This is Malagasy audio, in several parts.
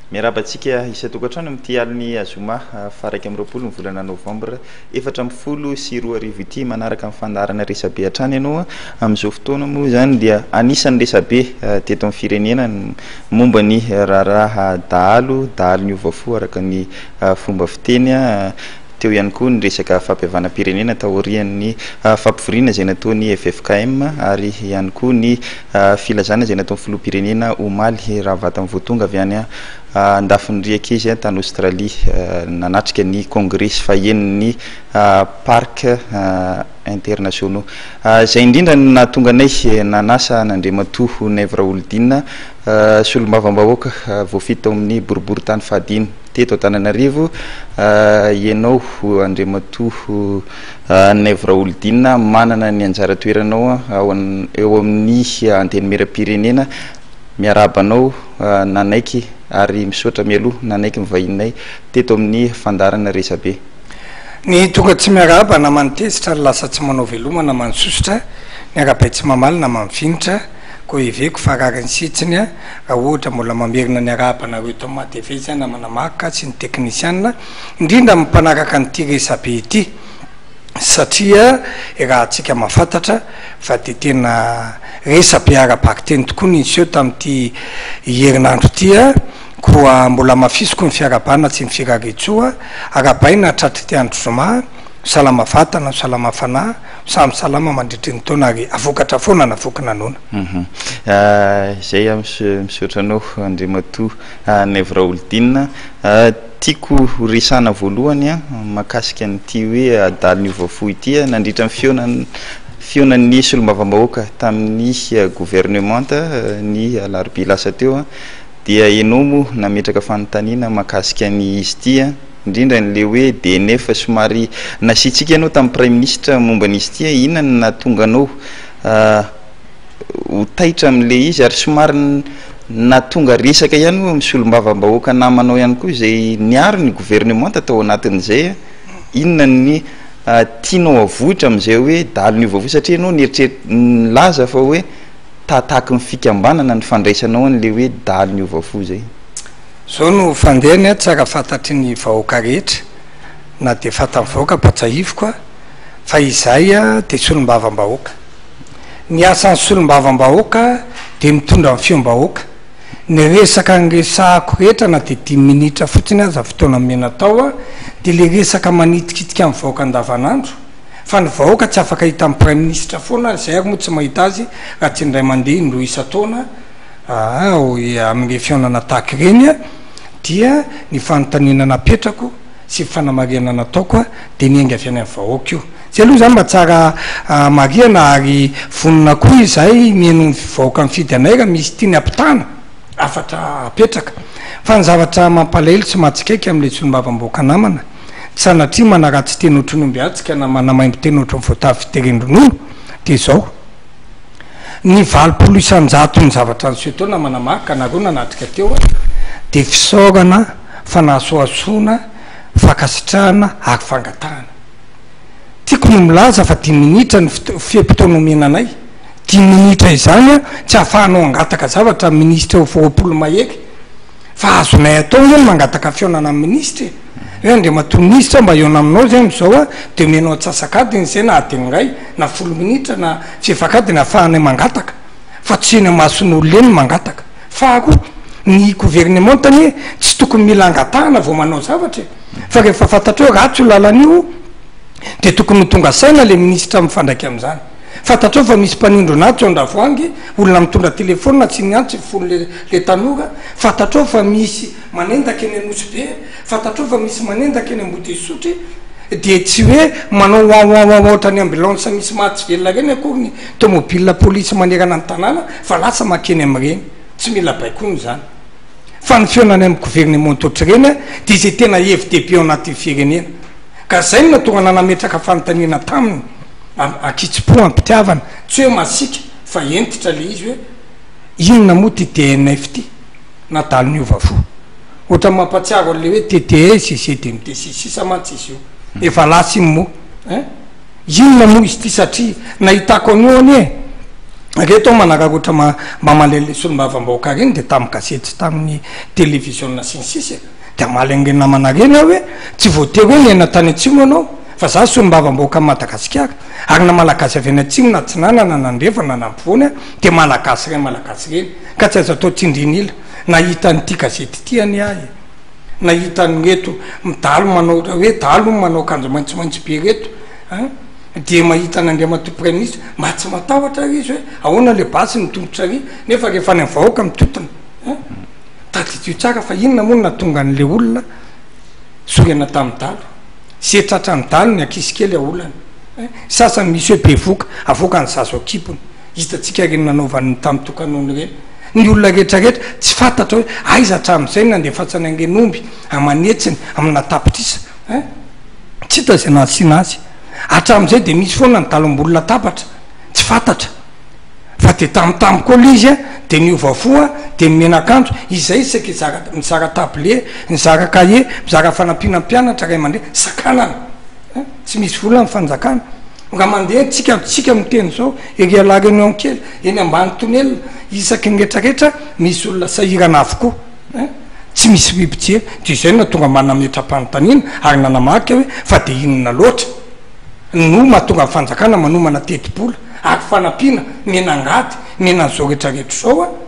miarabantsika isa-tokantrano amin'ity aliny azoma faraiky amin'ny roapolo ny volana novambra 7 ity manaraka amin'ny fandarana resabe hatrany ianao amin'izao fotoana moa zany dia anisan'ny resabe teto amin'ny firenena momba ny raharaha dahalo ny ovafo araka ny fomba fiteny teo ihany koa ny resaka fampihavanam-pirenena taorian'ny fampivoriana izay nataony FFKM ary ihany koa ny filazana izay nataon'ny filoham-pirenena omaly raha vatany voatonga avy any andafiny riakizy tany Australie nanatrika ny congrès fahen'ny parc internationaux zay indrindra nahatonga anay nanasa nandrematoa Nèvre Oldina solombavambahoaka voafito tao amin'ny boribory tany fahadimy teto Antananarivo ianao andrematoa Nèvre Oldina manana ny anjara toeranao eo amin'ny anteny meram-pirenena miarabanao nanaiky ary misaotra mialoha nanaiky mivahinay teto amin'ny fandarana resabe ny tonga tsy miaraba na manotezitra lasa tsy manao velomana mansosotra ny arabay tsy mamaly na mamifinitra ko iveko fararany sitsiny raha ohatra mbola mamerina ny arabanareo to matv zany na manamaka sy ny teknisianina indrindra mimpanaraka nyity resabe ity satria raha atsika mahafantatra fa de tena resabe arabaky teny tokoa ny iseho tamin'ity herinandro ity koa mbola mafisoko ny fiarabana tsy ny firaretsoa arabaina tratry ty andro zoma salama vatana salama fanahy samy salama mandritry ny taona ary avokatra foana navokana nona zay misaotranao andrematoa Nèvre Oldina tiako resana voalohany mahakasika n'ity hoe adalo ny ovafo ity nandritra ny fionan'ny solombavambahoaka tamin'ny gouvernement ny alarobia lasa teo dia ianao moa nametraka fanontaniana mahakasika ny izy ity indrindra n'le hoe DNF somary nasitsika ianao tamin'ny prime ministre momba n'izy ity inona ny nahatonga anao ho taitra amin'le izy ary somary nahatonga resaka ihany hoe misolombavambahoaka namanao ihany koa izay niaro ny gouvernement tao anatin'izay inona ny tianao avohitra amin'izay hoe dalo ny ovavo satria ianao nilaza fa hoe tahatahaky ny fikambanana ny fandraisanao an'le hoe dalo ny ovafo zay zao no fandehany tsara fantatry ny vahoaka rehetra na de fantan'ny vahoaka mpatsahivoka fa izay de solombavambahoaka ny asan'ny solombavambahoaka de mitondra ny fiom-bahoaka ny resaka nyresahako rehetra na de 10 minitra fotsiny aza fotoana mena tao de le resaka manitikitika amin'ny vahoaka andavanandro fa ny vahoaka tsy afaka hita amin'ny prime ministre foana zay ary moa tsy mahita azy raha tsy indray mandeha indroa isa-taona amin'ny fionana tahaky reny dia ny fanontaniana napetrako sy fanamariana nataoko de ny ainga avy any amin'ny vahoaka io zay aloha zany mba tsara mariana ary vonona koa izay mieno ny vahoaka mifidy anay raha misy tia ny ampitana afatra apetraka fa ny zavatra mampalahelo tsy mahatsikaiky amin'le solombavambahoaka namana sanatria manaratsy tenotry ny ombiatsika na manamaimbo tenotry ny voatavy fiteren'ronono de zao ny 20 isan-jato ny zavatra ny seto na manamaka nareo nanatrika teo de fisaorana fanasoasoana fakasitrahana ary fangatahana tiako ny milaza fa 10 minitra ny fiam-potoana omenanay 10 minitra izany tsy ahafahanao angataka zavatra ministre voapolo maheky fa azonay atao zany mangataka fionana amin'ny ministre andrematoa ministre mba iona aminao zany zao de menao atsasakadiny zay na adiny ray na 10 minitra na fifakadiny ahafahanay mangataka fa tsy eny mason'olona eny mangataka fa koa ny gouvernement tany tsy tokony mila angatahana vao manao zavatra fa rehefa fantatreo ratsy ho lalan'io de tokony tonga saina le ministre mifandraiky am'izany fantatreo fa misy mpanindro anaty o andavoangy olona mitondra telefona tsy niantsy fony le tanora fantatreo fa misy manendaka eny Anosy-Be fantatreo fa misy manendaka eny Ambodisotry de tsy hoe manao ohatra ny ambulance misy mahatsy velona reny akory ny tomobile polisy manerana ny tanàna fa lasa makeny am'ireny tsy mila baikono zany fa ny fionany amin'ny gouvernement toatra reny de izay tena FDP ao anatin'ny firenena ka zay no natonga nanametraka fanontaniana taminy akitsy-po ampitiavana tsy hoe masika fa entitra le izy hoe inona moa ty DNF ty nadalo ny ovafo ohatra mampatsiaro le hoe TTS CDMT sisa mantsy izy io efa lasa iny moa inona moa izy ty satria nahitako anio any reto manarakoatra mamalele solombavam-bahoaka reny de tamin'ny gasety tamin'ny télévision sinsisy de malenge namana reny aho hoe tsy voatery hoe nena tany atsimo anao fa za solombavam-bahoaka Madagasikara ary na malagasy avy any atsimo na tsy nanana nandrefana na ampovoany de malagasy reny ka tsy azo atao tsindrinila nahita n'ity gazety ty any ahy nahita ny reto midalo manao hoe dalo manao kanjo maintsomaintso be reto de mahita n'Andriamatoa Premier ministre mba tsy matahotra izy hoe ahoana le basy nitombotra ry nefa rehefa any vahoaka mitotona tadidio tsara fa inona moa natonga an'le olona sorena tamin'ny dalo setratra ny dalo ny akisy kely olana sasany misy hoe be voka avoaka ny zazo akipony hitatsika reny nanaovan'ny tamin'ny tokanony reny ny olona rehetrarehetra tsy fantatra hoe aiza hatramin'izay nandefatsany angenomby amanetsiny amina tapitrisa tsy hita zay nasiana azy hatramin'izay de misy foana ny dalom-bolona tapatra tsy fantatra fa de tamitamiko koa izy de niovafoa de mimenakanjo izay saky mizara tablie mizara cahier mizara fanampiana mpianatra ray mandeha sakanana tsy misy vola ny fanjakana nga mandeha tsika miteny zao ery ala réunion kely eny ambany tonelina isaky ny retrarehetra misy olona sahirana avokoa tsy misy bibijely de zay na tonga manametra-panontaniana ary nanamarika hoe fa de inona loatra no mahatonga ny fanjakana manomana teti-bola ary fanampiana menangady menan'izao rehetrarehetra zao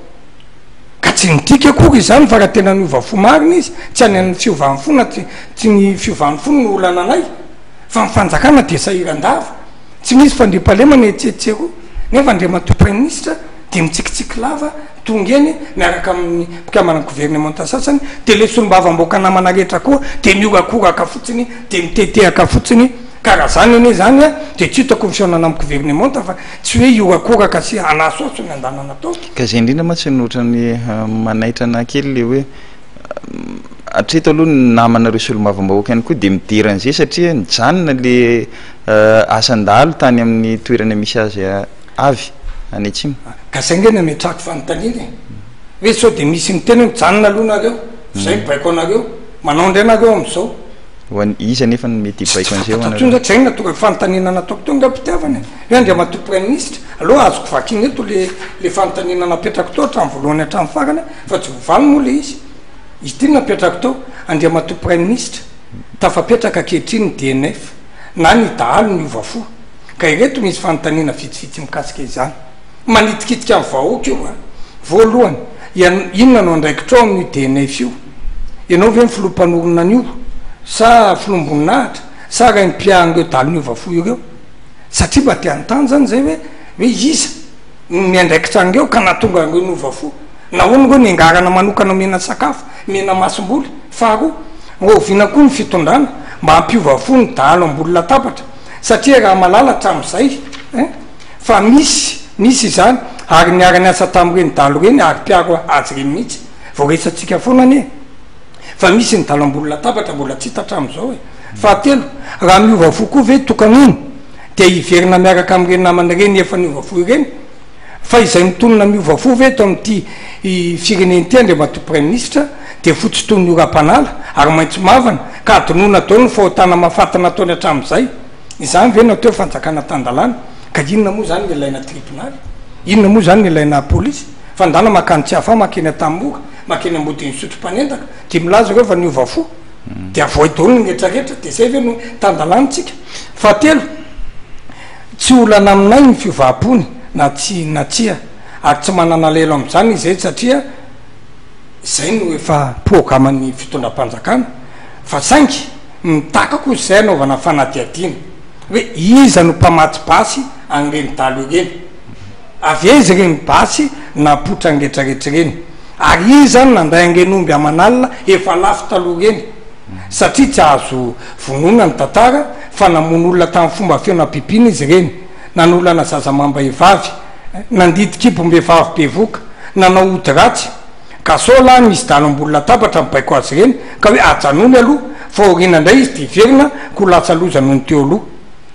ka tsy nitika akory izany fa raha tena niovafo marina izy tsy any an'ny fiovan'ny fo na tsy ny fiovan'ny fo no olana anay fa mifanjakana de sahiran-dava tsy misy fandriam-palema ny etsetseroa nefa Andriamatoa Premier ministre de mitsikitsiky lava tonga eny miaraka amin'ny mpikamarana gouvernementa sasany de le solombavam-bahoaka namana rehetra koa de miorakoraka fotsiny de mitetehaka fotsiny karaha zany ane zany de tsy hitako mifionana amin'ny gouvernementa fa tsy hoe iorakoraka sy anasoaso ny andanana atao ka zay indrindra ma tsy notrany manaitrana kely le hoe atreto aloha ny namanareo solombavam-bahoaka ihany koa de midiran'izay satria nijanona le asandalo tany amin'ny toerana misy azy avy any atsimo ka zay ngeny ametrako fanontaniana hoe sao de misy miteny mijanona aloha nareo zay mibaiko anareo manao ndray nareo am'izao hoany iza nefa mety baiko an'izay ndraiky zay natonga fanontaniana nataoko to ngapitiavany hoe Andriamatoa Premier ministre aloha azoko vakiny eto le fanontaniana napetrako to hatramin'ny voalohany hatramin'ny farany fa tsy vovaly moa le izy ty napetrako to Andriamatoa Premier ministre tafapetraka akehitriny DNF na ny dahalo ny ovafo ka ireto misy fanontaniana vitsivitsy mikasika izany manitikitika amin'ny vahoaka io voalohany inona no andraikitrao amin'ny DNF io ianao ve ny filompanorona an'io sa filomboninahitra sa raha nypiahan'ireo dalo ny ovafo ireo satria mba te anontany zany zay hoe iza miandraikitra an'ireo ka natonga reo ny ovafo na hono reo niangarana manokana mena sakafo mena masom-boly faharoa oviana koa ny fitondrana mba hampiovafo ny dalo ambolona tapatra satria raha malala hatramin'izay fa misy izany ary niara-ny asa tamin'ireny dalo reny ary mpiaro azy reny mihitsy voaresatsika foana anie fa misy ny dalo ambolona tapatra mbola tsy hita hatramin'izao fahatelo raha miovafo koa ve tokan'ino de hiverina miaraka amin'ireny namana reny efa niovafo ireny fa izay mitonona miovafo ve eto amin'ity fireneny ty Andriamatoa Premier ministre de fotsy toy ny ora-panala ary maintso mavana ka adonona atao ny fahotana mafatana ataony hatramin'izay izany ve nateo fanjakana tandalana ka inona moa zany ilaina tribunaly inona moa zany ilaina polisy fa ndana makany tsy hafa makeny atamora makeny ambodiny sotro-panendaka de milaza reo fa niovafo de avoidony rehetrarehetra de zay ve no tandalanitsika fahatelo tsy olana aminay ny fiovampony na tsia ary tsy manana lelo am'izany izay satria zay no efa programany fitondram-panjakana fa saingy mitakako zay anaovana fanadiadiana hoe iza no mpamaty basy an'ireny dalo ireny avy izy reny basy napotra ny rehetrarehetra reny ary izy zany nanday angenomby amanalina efa lafo taloha reny satria tsy azo vonona ny tantara fa namon'olona tamin'ny fomba feonam-pipina izy reny nanolana zaza mamba hivavy nandidikibombehivavy be voka nanao ody ratsy ka sao la misy dalo ambolona tapatra mibaiko azy reny ka hoe ajanony aloha fa orina indray izy de iverina ko latsa loza noho ny teo aloha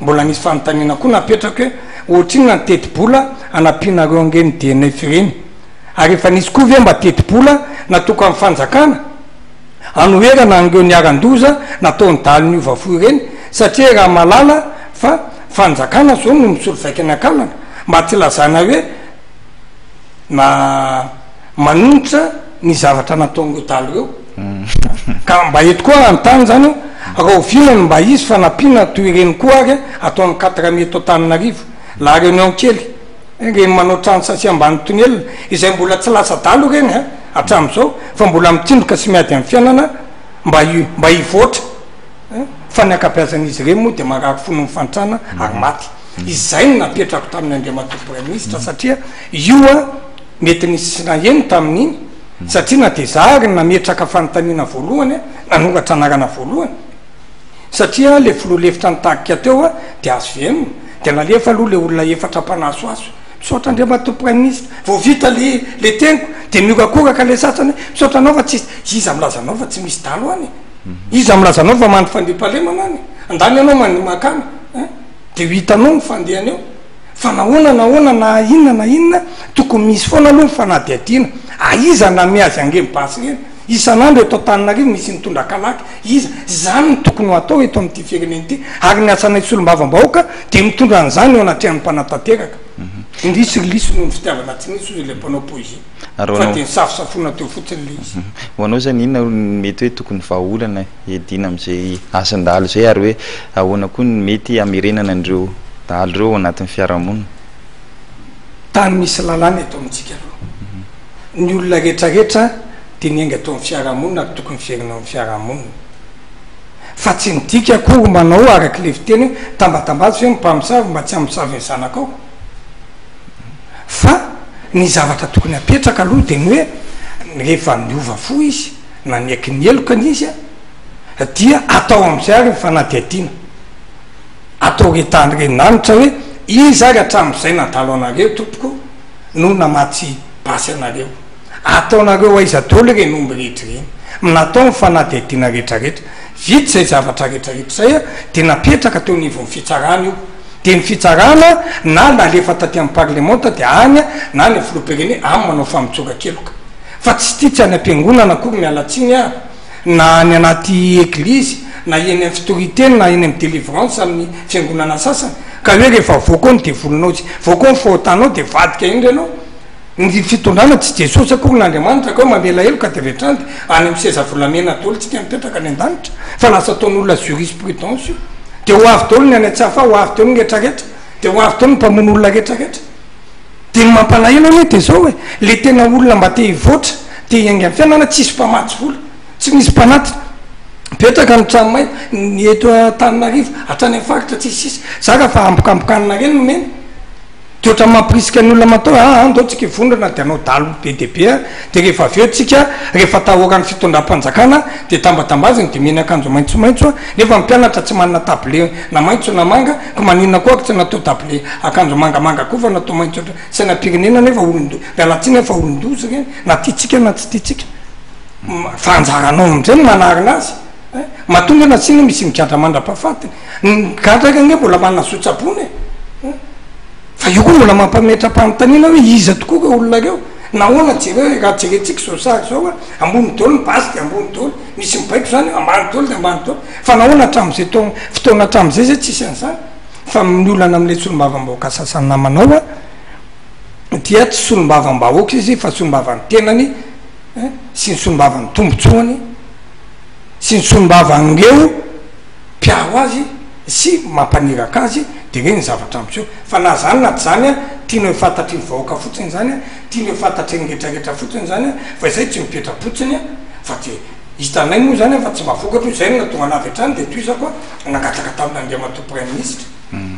mbola nisy fanontaniana koa napetraka hoe ohatriny na nyteti-bola anampinareo angeny DNF reny ary efa nisy koa ve mba teti-bola natoka amin'ny fanjakana anoherana an'ireo niaran-doza nataony dalo ny ovafo ireny satria raha malala fa fanjakana zao no misolo vaiky any akalana mba tsy lazana hoe na manonitra ny zavatra nataongo talo eo ka mba eto koa antany zany raha ovinany mba izy fa nampina toireny koa ary atao amin'ny 4 meto Antananarivo la réunion kely reny manao trano sasy ambany tonelina izay mbola tsy lasa dalo reny hatram'izao fa mbola mitindroka sy miady amin'ny fiainana mba hivoatra fa ny akapiazan'izy ireny moa dia marary fony mifantrana ary maty izay no napetrako tamin'ny Andriamatoa Premier Ministre satria io mety nisy naheno tamin'iny satria na dia zary nametraka fanontaniana voalohany nanoratra anarana voalohany satria le filoha-lefitra nitagika teo dia azo venona dia nalefa aloha le olona efatra mpanasoaso misaotra Andriamatoa Premier Ministre vao vita le teniko dia miokakoraka le sasany misaotra anao fa tsy iza milazanao fa tsy misy dalo any iza milazanao fa mando fandriam-pahalemana any andany ianao makany dia hitanao ny fandehany eo fa nahoana na inona tokony misy foana aloha ny fanadiadiana aiza na miazy angem-basy reny isan'andro eto Antananarivo misy mitondra kalaky iza zany ny tokony ho atao eto amin'ity fireneny ity ary ny asana solom-bavambahoaka dia mitondra an'izany eo anatrehany mpanatateraka indrisy lisy noho ny fitiavana tsy nisy ozy le mpanao poezie fa dia ny safosafona teo fotsiny le izy ho anao zany inona mety hoe tokony vahaolana edina amin'izay asan-dalo zay ary hoe ahoana koa ny mety amerenana andreo dalo reo ao anatin'ny fiarahamonina tany misy lalàna eto amintsika aloha ny olona rehetrarehetra dia niainga atao amin'ny fiarahamonina ary tokony fierina amin'ny fiarahamonina fa tsy midika akory manao araky le fiteny hoe tambatambazy hoe mpamisavy mba tsy amisavy ny zanakao fa ny zavatra tokony apetraka aloha dia ny hoe rehefa niova fo izy na niaiky ny elokany izy dia atao amin'izay ary ny fanadiadiana atao retany renanitra hoe izy ary hatramin'izay nadalo anareo tompoko no namatsy basy anareo ataonareo aiza dolo reny omby rehetra reny natao ny fanadiadiana rehetrarehetra vity zay zavatra rehetrarehetra zay dia napetraka teo nivon'ny fitsarana io dia ny fitsarana na nalefa taty amin'ny parlementa dia any na ny filoha-pirenena amy manao famitsoka keloka fa tsy tia tsy any am-piangonana akory mialatsiny ary na ny anaty eglizy na eny amin'ny fitoriteny na eny amin'ny délivrance amin'ny fiangonana sasany ka hoe rehefa voakoa ny devolonao izy voakoa ny fahotanao dia vadika indry ianao ny fitondrana tsy jesosy akory n'Andriamanitra ka hoe mamela heloka dia rehetrany any amin'ny seza volamena dolo tsika mipetraka any an-danitra fa lasa ataon'olona jurisprudence io dia ho avy dolo ny any atsafa ho avy dolo ny rehetrarehetra dia ho avy dolo ny mpamono olona rehetrarehetra dia ny mampalahelo aloha dia zao hoe le tena olona mba te hivoatra dia hiainga amin'ny fiainana tsisy mpamatsy vola tsy misy mpanatitra petraka ny tranomay ny eto Antananarivo hatrany amin'ny faritra tsisisy zaka fa ambokambokanina reny no mena dia ohatra mampirisika ny olona matao andao tsika vondrana dia anao dalo be dia be dia rehefa avy eo tsika rehefa tahoran'ny fitondram-panjakana dia tambatambaziny dia mena akanjo maitsomaitso nefa mpianatra tsy manana tabile na maitso na manga ka maninona koa tsy natao tabile akanjo mangamanga koa fa natao maitso sy na-pirenena nefa alatsiny efa olondozy reny na tiatsika na tsy tiatsika fa anjaranao amin'izay no manarina azy matonga na tsina misy mikatra mandra-pahafatiny nikatraka nge mbola manana sotsabony fa io koa mbola mampametra-panontaniana hoe iza tokoa ka olona reo nahoana jere raha jerentsika zao sary zao ambony dolo ny basy dia ambony dolo misy mibaiko zany ambany dolo dia ambany dolo fa nahoana hatramin'izay fotoana hatramin'izay zay tsisy an'izany fa miolana amin'ilay solombavam-bahoaka sasany namanao dia tsy solombavam-bahoaka izy fa solombavan'ny tenany sy ny solombavan'ny tombotsoany sy ny solombavan'ireo mpiaho azy sy mampaniraka azy dia reny zavatra amitseo fa na zany na tsy zany tiany hoe fantatry ny vahoaka fotsiny zany tiany hoe fantatry ny rehetrarehetra fotsiny zany fa izay tsy mipetra-potsiny fa dia hitanay moa zany fa tsy mahafokatra zay no natonga anavy hatrany dia toizako nangataka tamin'Andriamatoa Premier Ministre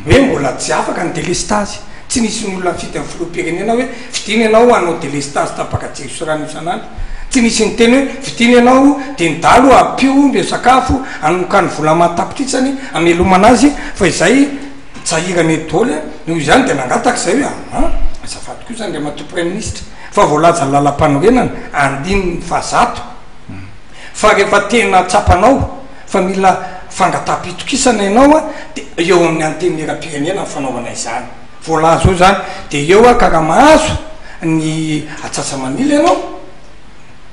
hoe mbola tsy afaka ny délestage tsy nisy ny olona fity amin'ny filoha-pirenena hoe fitiny ianao hanao délestage tapaka jesosorano isan'andro tsy nisy ny teny hoe fitiny ianao dia ny dalo apio mbe sakafo anokany vola matapitrisany amelomana azy fa izay tsahirany dôly noho izany dia nangataka zay hoe azafady koa zany Andriamatoa Premier Ministre fa voalaza ny lalam-panorenana andininy fahazato fa rehefa tena tsapanao fa mila fangatapitokisana ianao dia eo amin'ny anteny era-pirenena ny fanaovana izany voalaza eo zany dia eo karaha mahazo ny atsasa manila ianao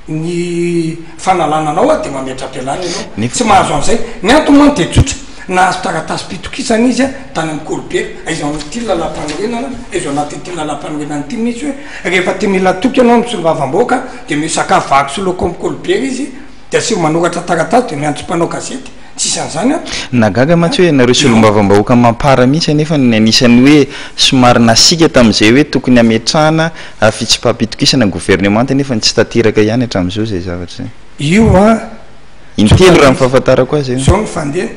ny fanalananao dia mametra am-pialana ianao tsy mahazo an'izay ny antony moa dia tsotra nahazo taratasy pitokisana izy a tany amin'ny kolobe aiza ty lalam-panorenana izy anaty ty lalam-panorenana ty misy hoe rehefa ty mila toky anao misolovavam-boaka de misakafo vaky soloko amin'ny kolobe izy de asio manoratra taratasy de miantso mpanao gazety tsisy an'izany a nagaga matsy hoe nareo solom-bavam-bahoaka mampara mihitsy anefa ny anisany hoe somary nasika tamin'izay hoe tokony ametrahana fitsipaham-pitokisana gouvernement nefa tsy tateraka ihany hatramin'izao zay zavatra zay io a intelo raha mifahafantarako azy zao ny fandeha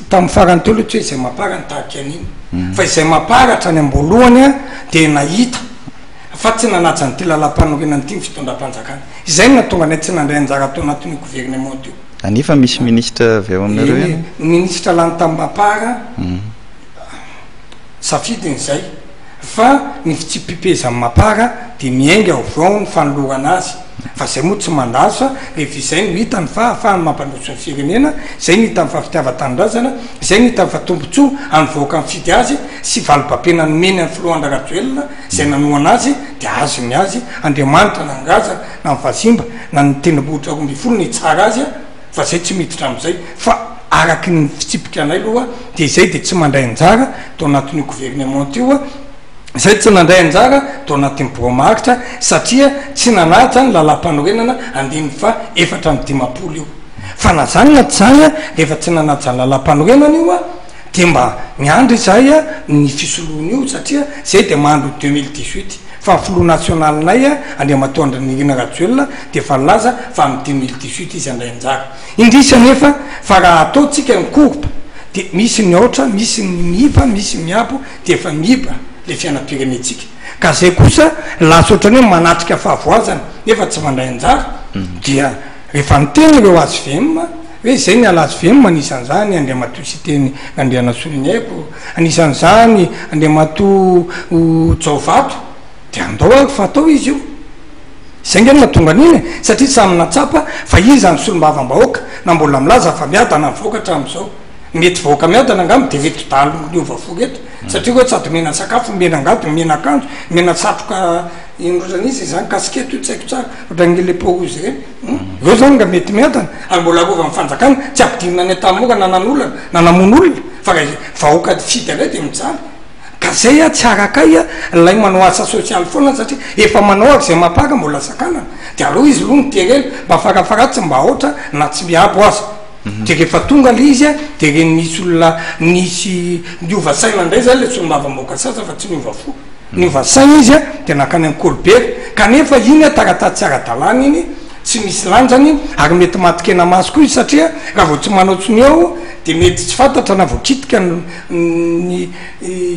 tamin'ny farany teo loha tsy hoe izay mampara ny tahaka an'iny fa izay mampara hatrany am-boalohany a de nahita fa tsy nanaja ny ty lalam-panorenany ty ny fitondram-panjakana izay no natonga nay tsy nandray anjara atao anatin'ny gouvernement teo anefa misy ministre avy ao aminareo eny ministre lany tamin'ny mampara safidin'izay fa ny fitsipipeza amin'ny mampara de miainga avao ny fanolorana azy fa zay moa tsy mandazo fa rehefa izay no hitany fa ahafahany mampandroso ny firenena zay no hitany fa fitiava-tanindrazana zay no hitany fa tombontsoa any voaka mifidy azy sy valom-bapena ny meny any filohan-darajoelona zay nanoana azy de azo ny azy andriamanitra nangazana na mivazimba na ny tendrombohitra 12 ny tsara azy a fa zay tsy miditra am'izay fa araky ny fitsipika anay aloha de izay de tsy mandray anjara to anatin'io gouvernement io a zay tsy nandray anjara to anatin'ny bromaritra satria tsy nanaja ny lalam-panorenana andiny fa efatra ny dimapolo io fa na zany na tsy zany a rehefa tsy nanaja ny lalam-panorenana io a de mba miandry zay a ny fisoloana io satria zay de mahandro 2018 fa filo nationalnay a andriamatondra nirina rajoelona de fa laza fa amin'ny 2018 izy andray anjara indrisy anefa fa raha ataotsika ny korpa de misy ny aotra misy ny mipa misy miabo de efa miba le fiainam-pirenetsika ka zay kosa lasa ohatrany hoe manatrika fahavoazana nefa tsy mandray anjara dia rehefa niteny reo azy vemma hoe zay ny alazy vemma anisan'izany andriamato sy teny andriana solonyaiko anisan'izany andriamato jaovato de andao a fa atao izy io zay ngeny natonga an'iny satria samy natsapa fa izy any solombavam-bahoaka na mbola milaza fa miadana nyvoaka hatramin'izao mety voaka miadana angamy de reto dalo niovafo reto satria hoe sady mena sakafo mena angady mena akanjo mena satroka inrozanizy zany kasiketo io tsy haiko tsara ohatranylepozy reny eo zany nga mety miadana ary mbola rova mifanjakana tsy ampidinina ny tamoka nanan'olona nanamon'olona fa vahoaka fidy ray de mijaly ka zay a tsy arakay a lay manao asa sosialy foana satria efa manao aky zay mampaka mbola sakanana de aloha izy loha nyterely mba farafaratsy mba oatra na tsy miabo azy de rehefa tonga le izy a de reny misy olona nisy niova saina ndray zay le solombavam-bahoaka sasa fa tsy niova fo niova saina izy a de nakany amin'ny kolobery kanefa iny a tarataty tsy ara-dalàna iny tsy misy lanjany ary mety matikena maso koa izy satria raha vao tsy manao tsony eo de mety tsy fantatra na voakitika ny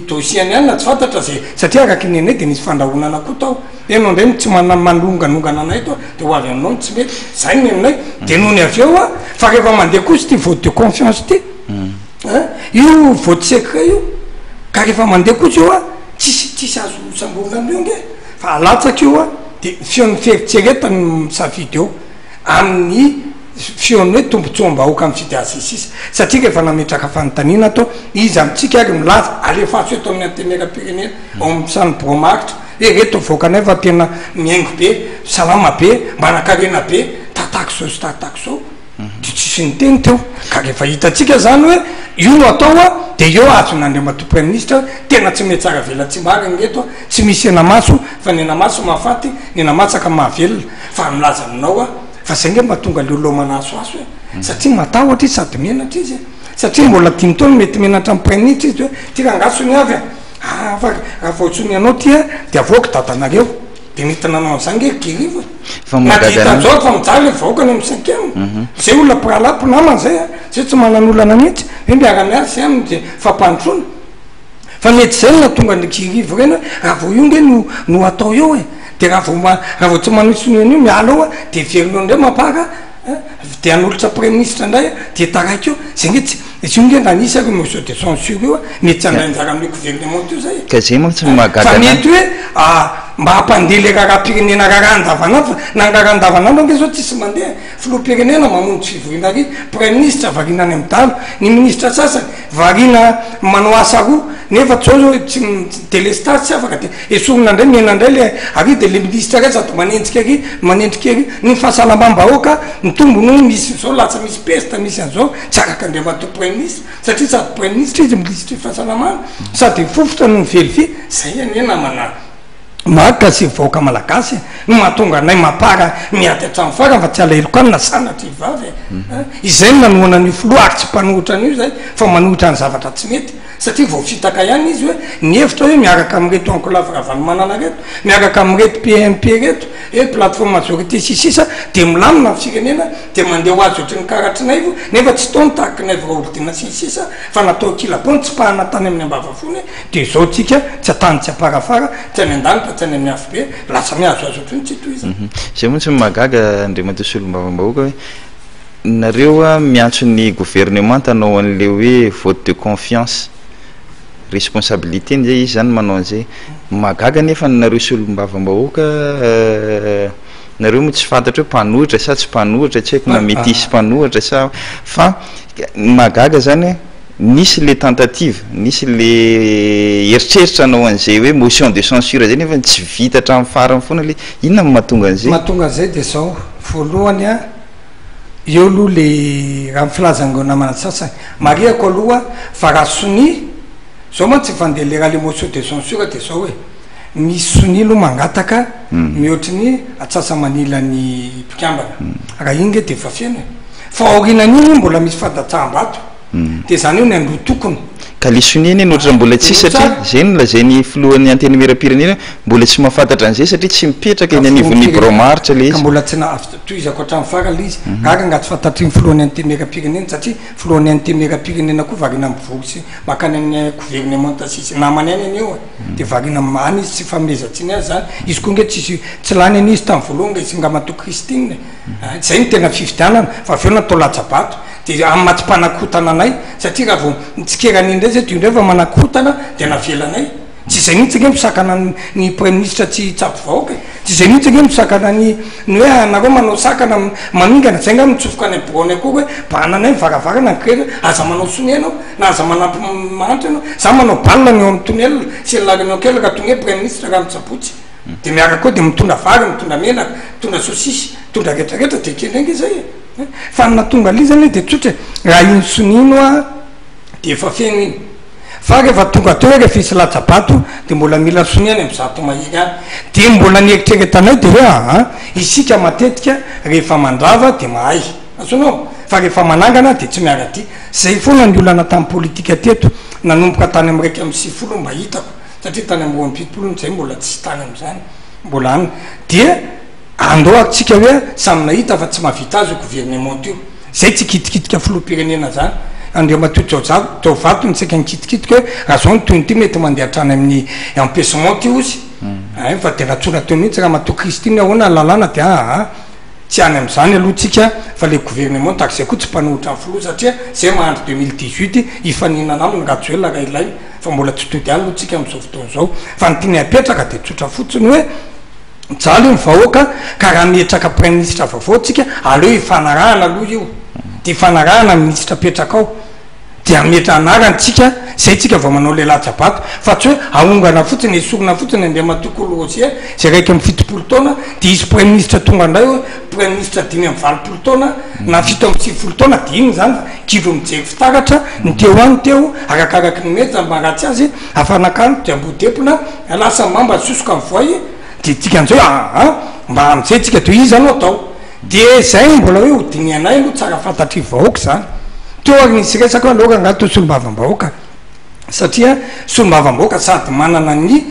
dosiany any na tsy fantatra zay satria araky ny anay de nisy fandrahonana koa tao enao ndray tsy manonganongana anay to de ho avy aminao tsy mety zay ny aminay de noho ny avy eo a fa rehefa mandeha kosa ty vote de confiance ty io vote secret io ka rehefa mandeha kosa io a tsisy azo sambovana io nge fa alatsaky io a de fion'ny fieritseretany misafidy eo amin'ny fion'ny hoe tombontsoam-bahoaka amin'ny fidy azy sisa satria rehefa nametraka fanontanina atao izy amitsika ary milaza alefaso eto amin'ny antenera-pirenena ao am'sany bromaritra reto voakanay fa tena miaingo be salama be manakarena be tatako zao sy tatako zao de tsisy ny teny teo ka rehefa hitatsika zany hoe io no atao a de eo azon'andriamato premier ministre tena tsy mety tsara vela tsy mariny reto a tsy misy enamaso fa ny enamaso mahafaty ny enamasaka mahavelona fa milaza aminao a fa zay nge mba tonga leoloha manasoaso e satria matahotra izy sady menatra izy satria mbola dimy taona mety menatra amin'ny premier ministre izy hoe ty rangasony avy a fa raha vaotsony anao tya de avoaka dadanareo de nety nanao an'izany nge kiriva na de hitanjao fa mijaly vahoakany amin'ny cinquième zay olona pralapo namany zay a zay tsy manan'olana mihitsy hoe miara-miary zay aminy de fampandrona fa mety zay na tonga ny kiriva reny raha vao io nge no atao eo e de raha vao tsy manisony an'io miala ao a de verino ndray mampaka de an'olotra premier ministre ndray de taraiky eo zay nge tsy izy io nge nanisy ary monsieur de censure io a mety tsy andray anjara amin'ny gouvernement io zay ka zay moa tsy mahagaga fa mety hoe mba hampandele raharam-pirenena rarahan-davanandro fa na rarahan-davanandro ange zao tsisy mandeha filoha-pirenena mamonjy fivoriana ary premier ministre varinany amin'ny dalo ny ministre sasany varina manao asa roa nefa tsao zao tsy délestage tsy afaka de esorina ndray miena ndray le ary de le ministre ray sady manendrika ery ny fahasalamam-bahoaka mitombo no misy zao latsa misy peste misy an'izao tsy akaka andriamato premier ministre satria sady premier ministre izy milisitry fahasalamana sady fofotra no mivelify zay anie namana maka sy vahoaka malagasy no mahatonga anay mapara miady hatramy fara fa tsy alahelo any na sanatry ivavy izay no nanoana an'io filoha ary tsy mpanohitra an'io zay fa manohitra ny zavatra tsy mety satria vao fitaka ihany izy hoe ny hevitra hoe miaraka amreto enclave ravanomanana reto miaraka amreto PMP reto plateforme majorité sisisa de milamina firenena de mandeha ho azy ohatry ny karatrinay vo nefa tsy tao nitahaky nay voraolodina sisisa fa natao kilapony tsy pahana tany amin'ny ambavafony de zao tsika tsy atany tsy aparafara tsy any an-danitra tsy any amin'ny afo be lasa miazoazo ohatriny tsy toy izy zay moa tsy mahagaga andriamato solom-bavambahoaka hoe nareo miantso ny gouvernement tanao an'le hoe vote de confiance responsabilité zay izy zany manao an'izay mahagaga nefa nareo solom-bavambahoaka nareo moa tsy fantatra hoe mpanohitra sa tsy mpanohitra tsy haiko na mety isy mpanohitra sa fa mahagaga zany nisy le tentative nisy le eritreritra anao an'izay hoe motion de censure zay nefa tsy vita hatramin'ny farany foana le inona mahatonga an'izay mahatonga an'izay de zao voalohany a eo aloha le raha mifilazangeo namana sasany mariako aloha fa raha soni zao moa tsy fandeha le raha le motion de censure de zao hoe misy soni aloha mangataka mihoatry ny atsasa manila ny mpikambana raha inge de fa fiana fa aorinan'iny mbola misy fandatsaham-bato de zany io ny andro tokony ka le soniny nohatra mbola tsy satria zay no lazay ny filohan'ny anteny mera-pirenena mbola tsy mahafantatra an'izay satria tsy mipetraka eny anivon'ny bromaritra le izy mbola tsy toizako hatramin'ny farala izy gaga angaty fantatry ny filohan'ny anteny mera-pirenena satria filohan'ny anteny mera-pirenena koa varina mivory sy makany amin'ny gouvernement tasisy namany any any eo de varina any izy tsy famezatsiny azy zany izy koa nge tsisy tsy lany any izy tamin'ny voalohany nga izy ngamato Christine zay ny tena fividianana fa aveo natao latsabato de amin'ny maty-panakotana anay satria raha vao ntsikerany indray zay to indray fa manakotana de navelanay tsy zay mihitsy nge misakana ny premier ministre tsy tsapy vahoaka tsy zay mihitsy nge misakana ny hoe anareo manao sakana mamingana zay nga mitsofoka any brony akoa hoe bananay mivaravarana nykirera aza manao sony anao na aza manampy manatra anao za manao balina ny eo amin'ny tonel sy larinao kely ka tonge premier ministre raha mitsapotsy de miaraka koa de mitondra vary mitondra menaka mitondra sosisy mitondra retraretra de kendrengy zay fa natonga ali zany de tsotra raha iny sonino a de efa fiaino iny fa rehefa tonga teo hoe rehefa isy latsabato de mbola mila soniany am'zato mahiry any de mbola nieritreretanay de hoe isika matetika rehefa mandrava de mahay asonao fa rehefa manangana de tsy miara ty zay foana ny olana tamin'ny politika teto nanomboka tany am'raiky amy sifolo mba hitako satria tany am'roampitopolo zay mbola tsy tany am'zany mbola any de andao atsika hoe samy nahita fa tsy mahavita azy gouvernement teo zay tsy kitikitika filoha-pirenena zany andeo matotro zao vato ntsika nikitikitika hoe raha zao nytoyny ty mety mandeha trany amin'ny empêchement ty ozy fa de ratsona teo mihitsy raha mato Christine ahoana lalàna de tsy any am'zany aloha tsika fa le gouvernement taky zay koa tsy mpanohitra ny filoha satria zay mahandro 2018 ifaninana aminy ratsoela raha ilay fa mbola tsy tody any aloha tsika am'izao fotoana zao fa nytiany apetraka de tsotra fotsiny hoe jaly ny vahoaka ka raha mietraka premier ministre vaovao tsika aleo ifanarahana aloha io de ifanarahana ministre apetraka ao de ametra anaranytsika zay tsika vao manao le latsabato fa tsy hoe aongana fotsiny esorina fotsiny andea matokolo osia zay raiky amy fitopolo taona de izy premier ministre tonga andray hoe premier ministre dimy amy valopolo taona na fito amy sivifolo taona de iny zany kivo mijery fitaratra ny teo any teo arakaraky ny mety maratsy azy afanakano de ambodepona lasa mamba sosoka amy voay de tsika an'izao mba am'izay tsika de izy anao atao de zay mbola hoe hodiny anay aloha tsara fantatry vahoaka zany teo ary nisy resaka aloka angato solom-bavam-bahoaka satria solom-bavam-bahoaka sady manana ny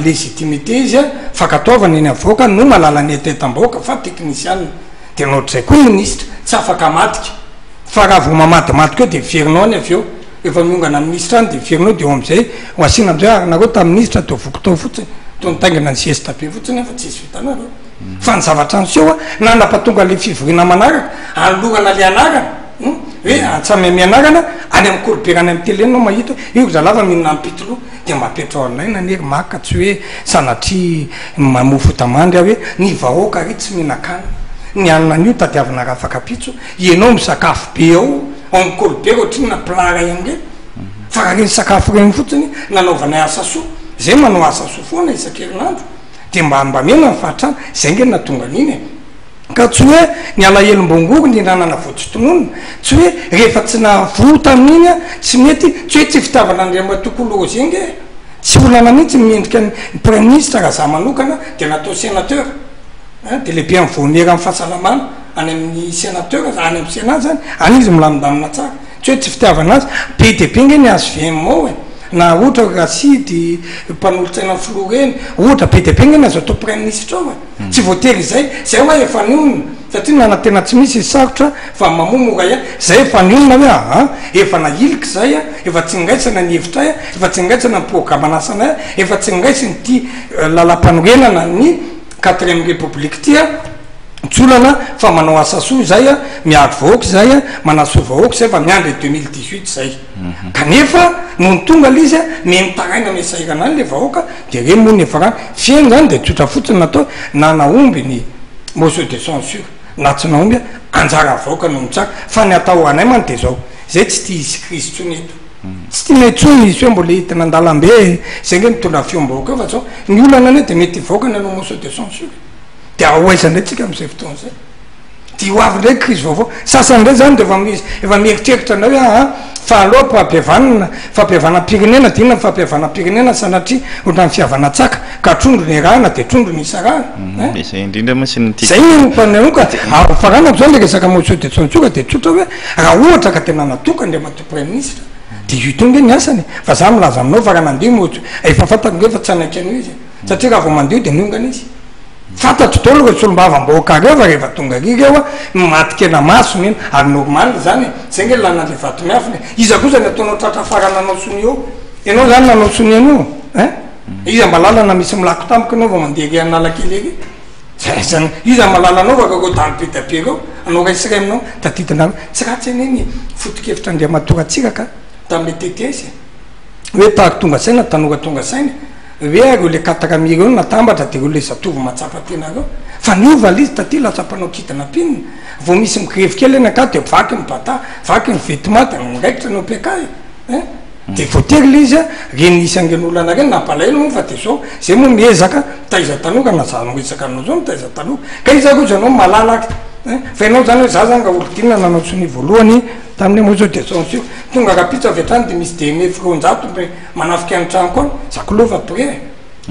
légitimité izy a fakataovana eny avoaka no malala ny atetam-bahoaka fa teknisianina de nohatra zay koa ministre tsy afaka matika fa raha vo mamadimadiky eo de verinao any aveo efa miongana ministre any de verinao de eo am'izay ho asina am'izay arinareo ta ministre to vokotao fotsiny tonitaingana ny siesta be fotsiny efa tsisy vitanareo fa ny zavatra anseho a nandampatonga le fivorina manaraka alohana le anarana hoe atsamy anarana any amy koloberany amy telenao mahita io zalava mihinana ampitoloha de mbapetrao anay nanery maka tsy hoe sanatria mamofo tamandry a hoe ny vahoaka ry tsy mihinakany ny anina an'io tadiavana raha fakapitso ianao misakafo be ao ankolo be ohatriny na plat ray amre fa raha reny sakafo reny fotsiny nanaovanay asa soa zay manao asa soa foana isan-kerinandro de mba mena nyfahatrana zay nge natonga an'iny ka tsy hoe ny alahelombongoro ny nanana voatsytononona tsy hoe rehefa tsy navo tamin'iny a tsy mety tsy hoe tsy fitiavana andriamatokolo zenge tsy olana mihitsy miendrika ny premier ministre raha za manokana de natao sénateur de lehibe am vonera amy fahasalamana any amin'ny sénateur any amin'ny sénat zany any izy milamindamina tsara tsy hoe tsy fitiavana azy be de be nge ny azo vmao na ohatra rasidy mpanolotsaina filo reny ohatra be de be nge ny azo atao premier ministre ao tsy voatery zay hoe efa nionona satria nana tena tsy misy izy sarotra fa mamomoka ia zay efa nionona hoe efa nailiky zay efa tsy ngaisana ny hevitray efa tsy ngaisana ny programme anasanay efa tsy ngaisiny ty lalam-panorenana ny 4e république tya tsolana fa manao asa soa zay miady vahoaka zay manasoa vahoaka zay fa miandry 2018 zay kanefa no ny tonga lizy mentaraina mesairana any le vahoaka de re moa nefa rano fiainy zany de tsotra fotsiny natao na naomby ny motion de censure na tsy naomby anjara vahoaka no mitsaka fa ny atao anay many de zao zay tsy tia izy krisy tsony eto tsy tia metsony izy hoe mbola hitina andalambe zay nge mitondra fiombahoaka eo fa zao ny olana ane de mety vahoaka ny anao motion de censure de aoaizandray tsika am'izay fotoana zay de hoavy ndraiky krisy vaovao sasandray zany de efa mieritreritra anao hoe fahaloha fampiavana-pirenena de inona fampiavana-pirenena sanatria ohatrany fiavana-tsaka ka trondro ny rahana de trondro ny isarahana zay indrindra moa sy ny zay mpanka farana zao le resaka motion de censure de tsotra hoe raha ohatra ka tena natoka andriamato premier ministre de io tonga ny asany fa za milaza aminao fa raha nandio mo efa fantako nge fa tsy anaiky an'io izy satria raha vao mandio de niongana izy fantatro dolo hoe solombavam-bahoaka reo fa rehefa tonga ry reo matikena masony iny ary normal zany zay nge lana le vato miafiny iza koa zany ataonao tratra nanao sony eo ianao zany nanao sony anio iza malalana misy milako tampoka anao va mandeha ry analakely ery zany iza malalanao fa kako tany be dabe reo anao raisiray aminao taditina tsy ratsy aneny fotokevitra andriamatoratsiraka tamle TTS hoe tahako tonga saina tanora tonga saina hoe reo le 4 mille eo natambatra de reo le zatovy matsapa tena reo fa niova lizy taty latsapanao kitana pinina vo misy migrevy kely eny aka de vaky mibata vaky ny vetement de niraikitra nao pekay de voatery le izy reny isangen'olana reny nampalaelo moa fa de zao zay moa miezaka taiza tanoka na za noesaka anao zao mitaiza tanoka ka iza koa zanao malalaky fa ianao zany hoe za zany ka olodinina nanao sony voalohany tamin'ny motion de censure tonga rapitsa avy atrany de misy demi-fronjato manafika any trano koa zakolova pré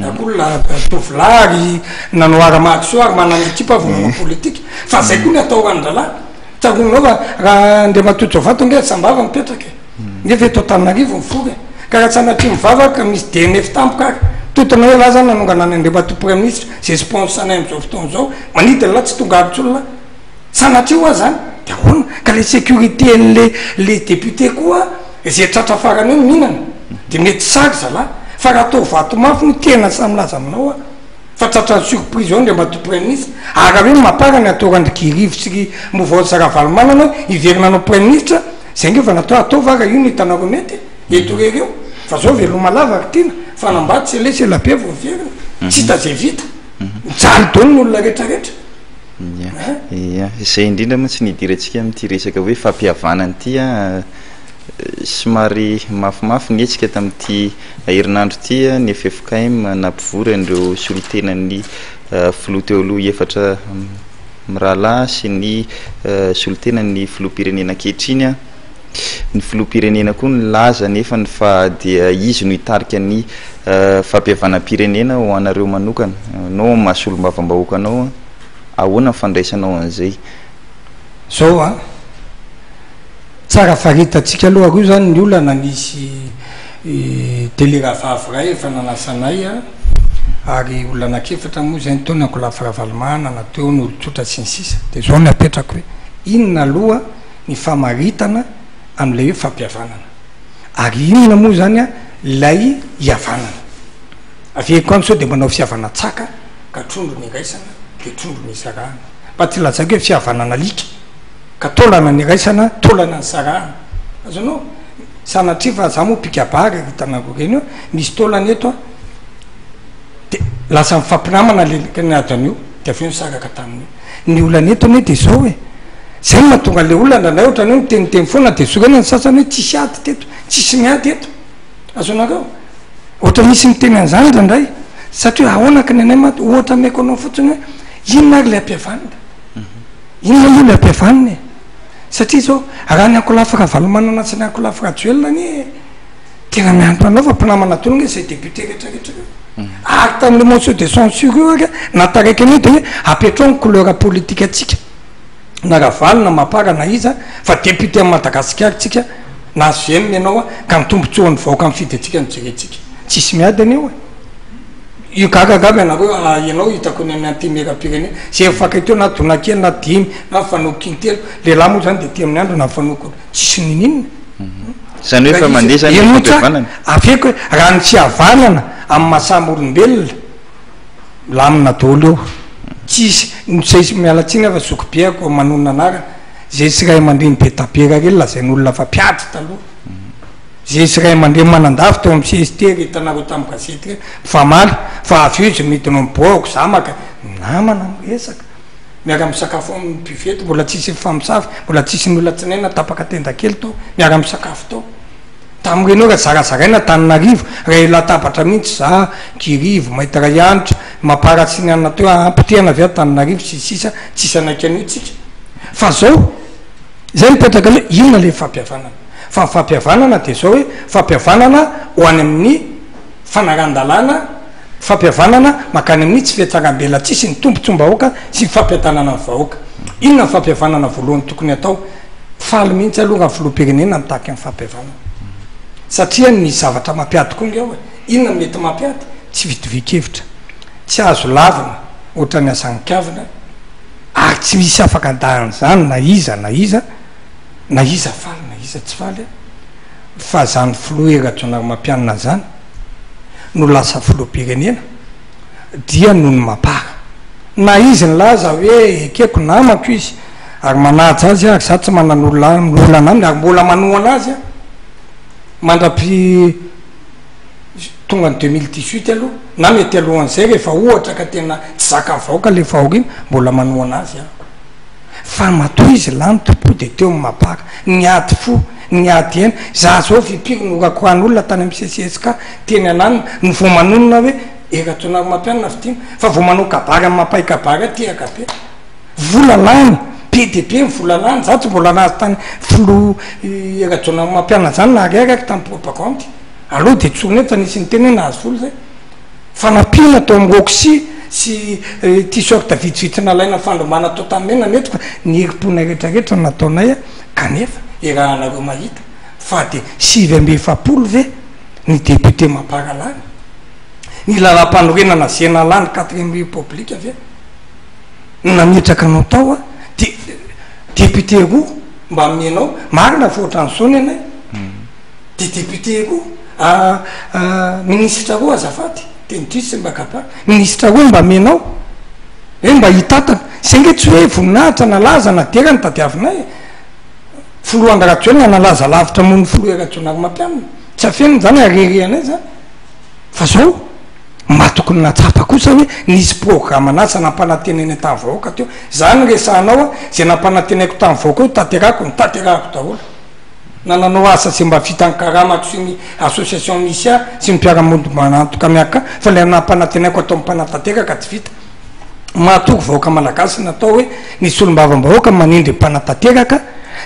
akolona tovilary nanoara-mahakisoary mananitsipa vonana politique fa zay koa ny atao andralahy tsaronao fa raha andriamatotso vato nge sambava mipetraka nefa eto Antananarivo mifory ka raha sanatria mivavaka misy DNF tampoka ary totona hoe la zany nanonganany andriamato premier ministre zay sponsor sanay am'izao fotoana zao manita la tsy tonga arytsolona sanatria hoa zany de ahoana ka le sécurité le député koa zay tratra farany eo mihinana de mety sary zala fa raha atao vato mafy no tena samylaza aminao fa tratra surprise ao andriamato premier ministre ara hoe maparany atao randrikirivotsy movaotsaravalomana anao iverina anao premier ministre zay nge fa natao atao vara io nitanaro mety etorereo fa zao velomalava ary tina fanambaty sy le selabe voaverina tsy hita zay vita mijaly dony ny olona rehetrarehetra zay indrindra moa tsy nidirantsika am'ty resaka hoe fampihavanany tya somary mafimafy nietsika tamin'ity herinandro tya ny FFKM nampivory an'ireo solotenan'ny filoha teo aloha efatra mirahalahy sy ny solotenan'ny filoha-pirenena ankehitriny ny filoha-pirenena koa ny laza nefany fa dia izy no hitarika ny fampihavanam-pirenena ho anareo manokana nao mahasolombavambahoaka anao ahoana ny fandraisanao an'izay zao tsara faritatsika aloha koa zany ny olana nisy télérafavy ray efa nanasanay ary olana anakefatra moa zay ntaona kolafiravalomana nateo ny olotsotra sy ny sisa de zao ny apetraka hoe inona aloha ny famaritana am'lay hoe fampihavanana ary inona moa zany lay hiavanana aveko any sao de manao fiavana tsaka ka trondro ny raisana de trondro ny sarahana mba ty lazaka hoe fiavanana alika ka tolana ny raisana tolana ny sarahana azonao sanatria fa za moa pikabary hitanako reny eo misy tolana eto de lasa mifampinamana lelaka ny adany io de aveo nisaraka taminy ny olana etony de zao hoe zay no mahatonga le olana nay ohatrany hoe miteniteny foana de zokana ny sasany hoe tsisy ady teto tsisy miady eto azonareo ohatra misy miteny an'izany ndraindray satria ahoanaka ny anay maty ohatra maiko anao fotsiny hoe inona ary le ampiavanina inona io le ampiavanina satria zao raha ny ankolafaka valomanana sy ny ankolafaka joelona ny tena mianto anao fa mpinamana tolonga zay député rehetrarehetra ary tamin'le motion de censure io aka nataraiky any de hoe apetrao ny couleur politique atsika na ravalona mapara na iza fa député amin'ny Madagasikara tsika na azemy ianao a ka mitombotsoan'ny vahoaka amin'ny fidy atsika nijeretsika tsisy miady anio io gagagaby anareo ianao hitako ny amin'ny antimera-pirenena zay faka teo na donakely na dimy na fanokintelo lehilahy moa zany de ty amin'ny andro na fanoko tsisy nininina zany hoe fa mandeha zany afeko hoe raha ny tsy havanana amin'ny mahasamy olombelona lamina dolo eo tsisy zay mialatsiny fa zokobeako manonona anarana zay sy ray mandreny be tapera reny lazain'olona fa piatry taloha zay sy ray mandreny manandafy teo amin'ny CST retanareo tamin'ny gazety reny famaly fa avy eo izy midinao miboako zamaka namana miresaka miara misakafo amin'ny buvety mbola tsisy famisafy mbola tsisy ny olona tsinaina tapaka tenda kely tao miara misakafo tao tamin'ireny hoe zarazaraina Tananarivo ray latabatra mihitsy za Kirivo mahita ray anitra mamparatsy ny anna teo ampitehana avy ao Tananarivo sisisa tsisy anaiky an'io tsika fa zao zay mipetraka hoe inona le fampiavanana fa fampiavanana de zao hoe fampiavanana ho any amin'ny fanaran-dalàna fampiavanana makany amin'ny tsy fiatsarambela tsisy ny tombontsom-bahoaka sy fampiatanana ny vahoaka inona fampiavanana voalohany tokony atao faly mihitsy aloha raha filoham-pirenena mitaky amin'ny fampiavanana satria ny zavatra mampiady koa ngao inona mety mampiady tsy vitovikevitra tsy azo lavina ohatra ny asanykavina ary tsy misy afaka andahan' zany na iza na iza na iza faly na iza tsy faly fa zany filoeratsonary mampianina zany no lasa filoham-pirenena dia noho ny mapara na izy ny laza hoe ekeko namako izy ary manaja azy ary za tsy manan'olona aminy ary mbola manohana azy mandrapy tonga ny 2018 aloha na mety alohan'izay rehefa ohatra ka tena tsy zaka vahoaka le fahorina mbola manohana azy fa matoa izy lany topo de teo mapara niady fo niady ena za zao vipiro norakoran'olona tany amin'ny CCSK teny ananina ny vo manonona hoe eratsonary mampianina fitina fa vo manao kabary amin'ny mampay kabary tiaka be vola lany be de be mivola lany za tsy mbola nazy tany filo eratsonary mampianina zany na reraky tamin'ny propagande aloha de tsoneta nisy ny teny hoe nahazo vola zay fa nampina atao amin'ny roxy sy t-shirt vitsivitsy nalaina fandomana atao tamena mety fa ny herim-pona rehetrarehetra nataonay kanefa erahanareo mahita fa de 5 ve ny député mampara lany ny lalam-panorenana zena lany 4e république avy nametraka anao tao de député roa mba mianao marina foatra nysony anay de député roa ministre roa azafady tenitrisy mbakapa ministre roa mba mianao hoe mba hitatana zay nge tsy hoe voninahitra nalaza na dera ny tadiavinay filohandraratsoelina nalaza lavitra moa ny filoeratsonary mampianina tsy afeniny zany arereanay zany fa zao mba tokony natsapa kosa hoe nisy programme anazy nampananteneny tany vahoaka teo zany resanao zay nampanantenaiko tany vahoaka io taterako nytaterako daholo nananao asa sy mba vita ny karamako sy ny association misia sy ny mpiaramondy manantoka miaka fa le nampanantenaiko atao mpanatateraka tsy vita mahatoko vahoaka malagasy natao hoe nisy olombavambahoaka manindry mpanatateraka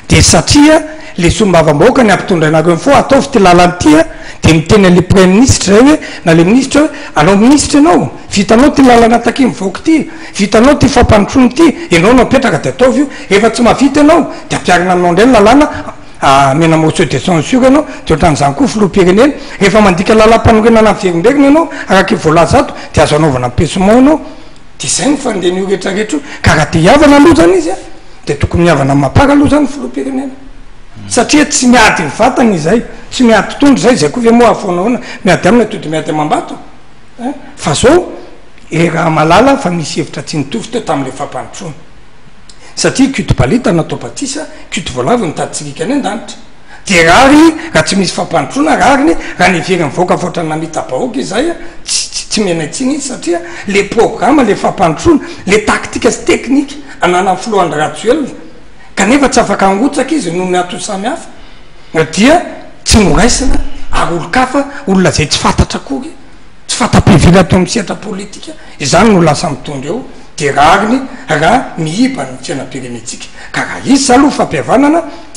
de satria le sombavambahoaka ny ampitondrainareo fo atao fi ty lalanytya de miteny ale premier ministre zay hoe na le ministre hoe anao ministre anao vitanao ty lalana taky mivahoaka ty vitanao ty fampanotrony ty ianao no apetraka de ataovy io efa tsy mavita anao de ampiarina aminao ndray ny lalana mena motion de censure anao de ohatran'izany koa filoham-pirenena rehefa mandika lalam-panorenana miverimberina anao araky voalaza ato de azo anaovana ampesomao anao de zay ny fandehny io rehetrarehetra io karaha te hiavana aloha zany izy de tokony miavana mapara aloha zany filoham-pirenena satria tsy miady ny vatany izay tsy miady tondro zay zay koa ve moa afonaona miady amina tody miady amam-bato fa zao raha malala fa misy hevitra tsy nitovy teo tamin'le fampanotrona satria cute balita natao batisa cute voalavo nitaditsirika any an-danitra de rariny raha tsy misy fampanotrona rariny raha nivery mivoaka foatra namita bahoaka izay tsy tsy menaitsiny izy satria le programme le fampandrosoana le tactique sy technique anana ny filohan'ny ratsuel kanefa tsy afaka angotsaka izy noho ny ato samy hafa dia tsy moraisina ary olo-kafa olona zay tsy fantatra kory tsy fantapivily atao amin'ny setra politika izany no lasa mitondra eo de rariny raha mihiba ny fiainam-pirenetsika ka raha izy sa aloha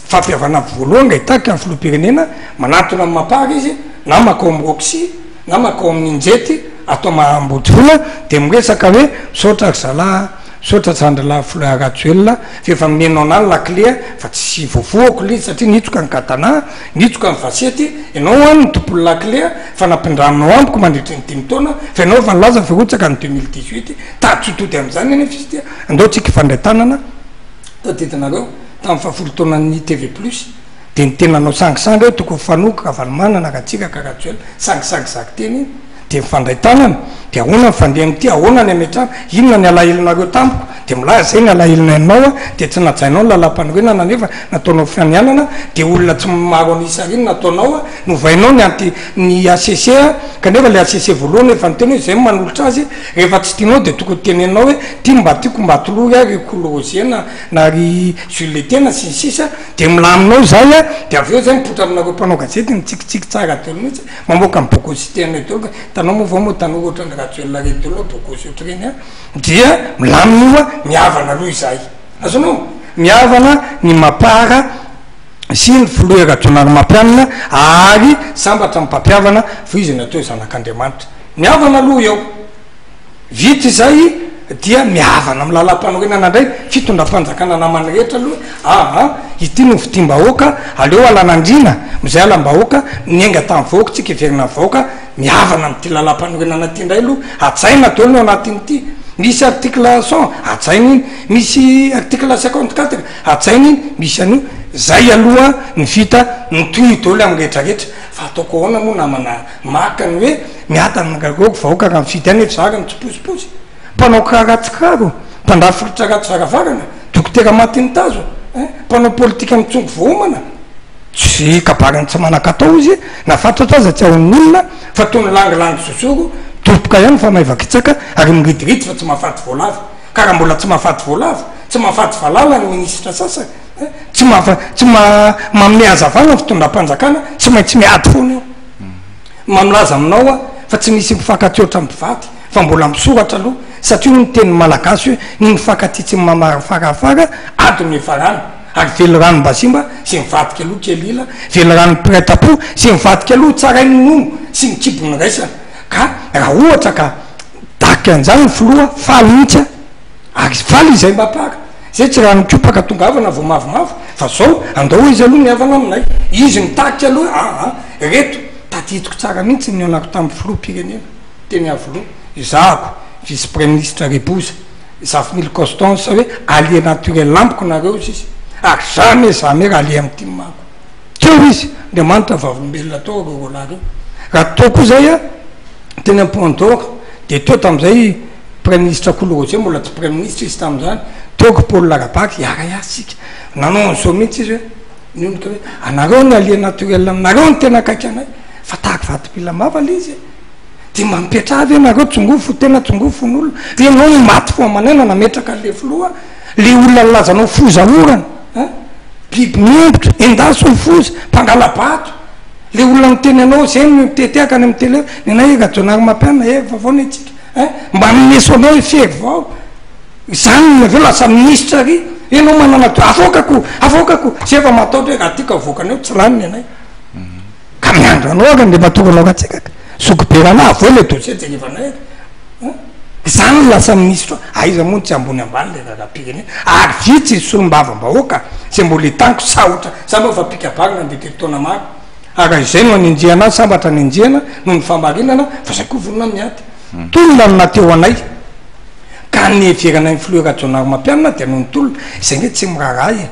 fampiavana voalohany nga hitaka ny filoha-pirenena manatona amin'ny mapara izy na makao amin'ny roxy na makao amin'ny injety atao mahambody vola de miresaka hoe misaotra zala misaotra sandrala filoha ratsuel fefa menao anany laclé fa tsy voavoako le satria nitsoka ny katana nitsoka ny vasety ianao any ny tompolo laclé fa nampindraminao amiko mandritry ny 10 taona fa ianao fa nilaza firotsaka ny 2018 tatsotody am'izany eny fizy tia andao tsika fandray-tanana taditinareo tamin'ny fahafolo taonan'ny TV plus de ny tenanao sangisangy hoe tokony fanoka ka valomanana ka tsika ka ratsuel sangisangy zaky teny iny de mifandray-tanana de ahoana mifandeha am'ty ahoana ny ametrana inona ny alahelinareo tamiko de milaza zay ny alahilina ianao de tsy najainao lalampanorenana nefa nataonao fianianana de olona tsy maro anisariny nataonao novainao ny anty ny ACC kanefa le ACC voalohany efa nyteny hoe zay manolotra azy rehefa tsy tianao de tokony tenenao hoe ty mba tiako mba atolory ary kolorozena na ry juletena sy ny sisa de milaminao zay de avy eo zay mipotra aminareo mpanao gazety nitsikitsiky tsara telo mihitsy mamoaka mibokositena telo tanao moa va moa tanao ohatra ny ratsuel retelo bokosy ohatreny dia milaminy miavana aloha izay azonao miavana ny mapara sy ny filoha ratsionary mampianina ary sambatra mipampiavana fo izy natao zanak'Andriamanitra miavana aloha eo vita izay dia miavana amin'ny lalam-panorenana ndray fitondram-panjakana namany rehetra aloha ity no fitim-bahoaka aleo alanandrina mizay alam-bahoaka niainga tamin'ny vahoaka tsika iverina vahoaka miavana amin'ity lalam-panorenana ty ndray aloha atsaina teo no anatin'ity misy article 100 atsainy misy article 54 atsainy misy anio zay aloha ny vita nytoy daholo amin'ny rehetrarehetra fa ataoko ahoana moa namana makany hoe miatany ngaroko vahoaka raha mifidy any efa zara ny tsiposiposy mpanao karahatsikaro mpandrafiritra ratsaravagana dokotera matiny tazo mpanao politika mitsongo vohomana tsy kabarany tsy manakatao izy na fatratra aza tsy ahon'ny olona fa tony langilangy sosoro topoka ihany fa maivakitsaka ary miridirity fa tsy mahafaty voalava ka raha mbola tsy mahafaty voalava tsy mahafaty valala ny minisitra sasany tsy mamne azavana fitondram-panjakana tsy maintsy miady foana eo mamilaza aminao fa tsy misy mifankaty oatra mpivaty fa mbola misoratra aloha satria ny teny malagasy hoe ny mifankaty tsy mamafarafara ady ny farana ary velo rano mbasimba sy mivadika aloha kelila velo rano piraitam-po sy mivadika aloha tsarainy nono sy mikibony raisana ka raha ohatra ka daky an'izany ny filoha faly mihitsy ary faly izay mbapaka zay tsy raha nikopaka tonga avana vo mavomavo fa zao andao izy aloha miavana aminay izy nitaky aloha reto tadidiko tsara mihitsy ny anako tamin'ny filoha-pirenena teny avoloha izahako vice premier ministre Reboza Zafmile Constance hoe allié naturel lampiko nareo izy ary jamais raha allié amin'ny timako teo izy Andriamanitra vavolombelona atao rolareo raha tao koa zay teny am-Point-d'Or de teo tam'izay premier ministre Kolorozé mbola tsy premier ministre izy tam'izany teoko Paul Larabaky iara-iasika nanao an'izao mihitsy izy hoe nionika hoe anareo ny allié naturel aminareo ny tena akaiky anay fa tahaky vatopila mavala izy de mampiatravy anareo tsongofo tena tsongofo n'olona le anao ny maty fo amanena nametraka le filoha le olona nilazanao foza orana biby miembotra endasy ho foza mpangala-bato le olona miteny anao zay miteteaka any amin'ny tele nenay ratsionary mampianina fa vaona itsika mba mineso anao fery vao zany aveo lasa ministra ry ianao manana avoakako sy efa mataotry hoe raha tika avoakanao tsy laniny anay ka miandro anao aka nde matoranao katsikaka sokoberana aveo le dossier jenevanay zany lasa ministra aiza moa tsy ambony ambany le raha-pirenena ary vitsy izy solom-bava-bahoaka zay mbola itaniko saotra samba fa pikabarina de teritona maro ary izay no anenjehana azy sambatra anenjehana no ny famarinana fa zay koa vonona miady tolona no nateo anay ka nieveranay filoha ratsionary mampianina de noho ny tolona izay nge tsy miraray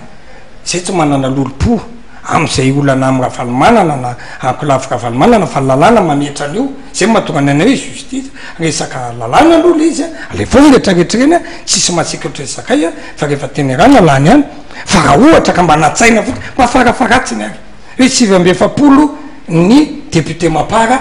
zay tsy manana lolo-po am'izay olana amin'ny ravalomanana na ankolavy ravalomanana fa lalàna mametra an'io zay mahatonga ny anay hoe justice resaka lalàna aloha le izy le fo retrarehetra reny tsisy mahasikatra resakay fa rehefa tenerana lany any fa raha ohatra ka mba natsaina foty mafarafaratsiny ary hoe 7 ny député mapara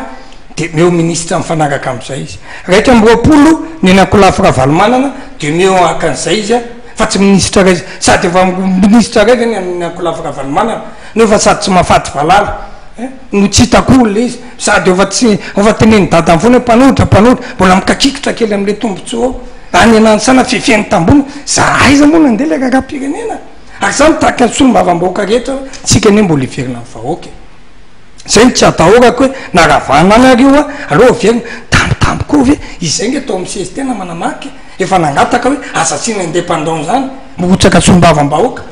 de meo ministra mifanaraka am'izay izy raitra amroapolo ninakolafora valomanana de meo akan'izay izy a fa tsy ministra ray sady efa ministra ray zany ninakolafora valomanana nefa sady tsy mahafaty valala no tsy hitako le izy sady efa teneny dadany foana mpanohitra mbola mikakikitra kely am'le tombontsoa ao any anansana fifiany tambony za aiza moa nandeha le raharam-pirenena ary zany tahaky ny solom-bavambahoaka rehetra tsika ane mbola iverina ny vahoaka zay ny tsy atahorako hoe naravana anareo a aloha verina tampotampo koa ve izay nge atao amin'ny sezy tena manamaky efa nangataka hoe assassine indépendant zany mohotsaka solom-bavambahoaka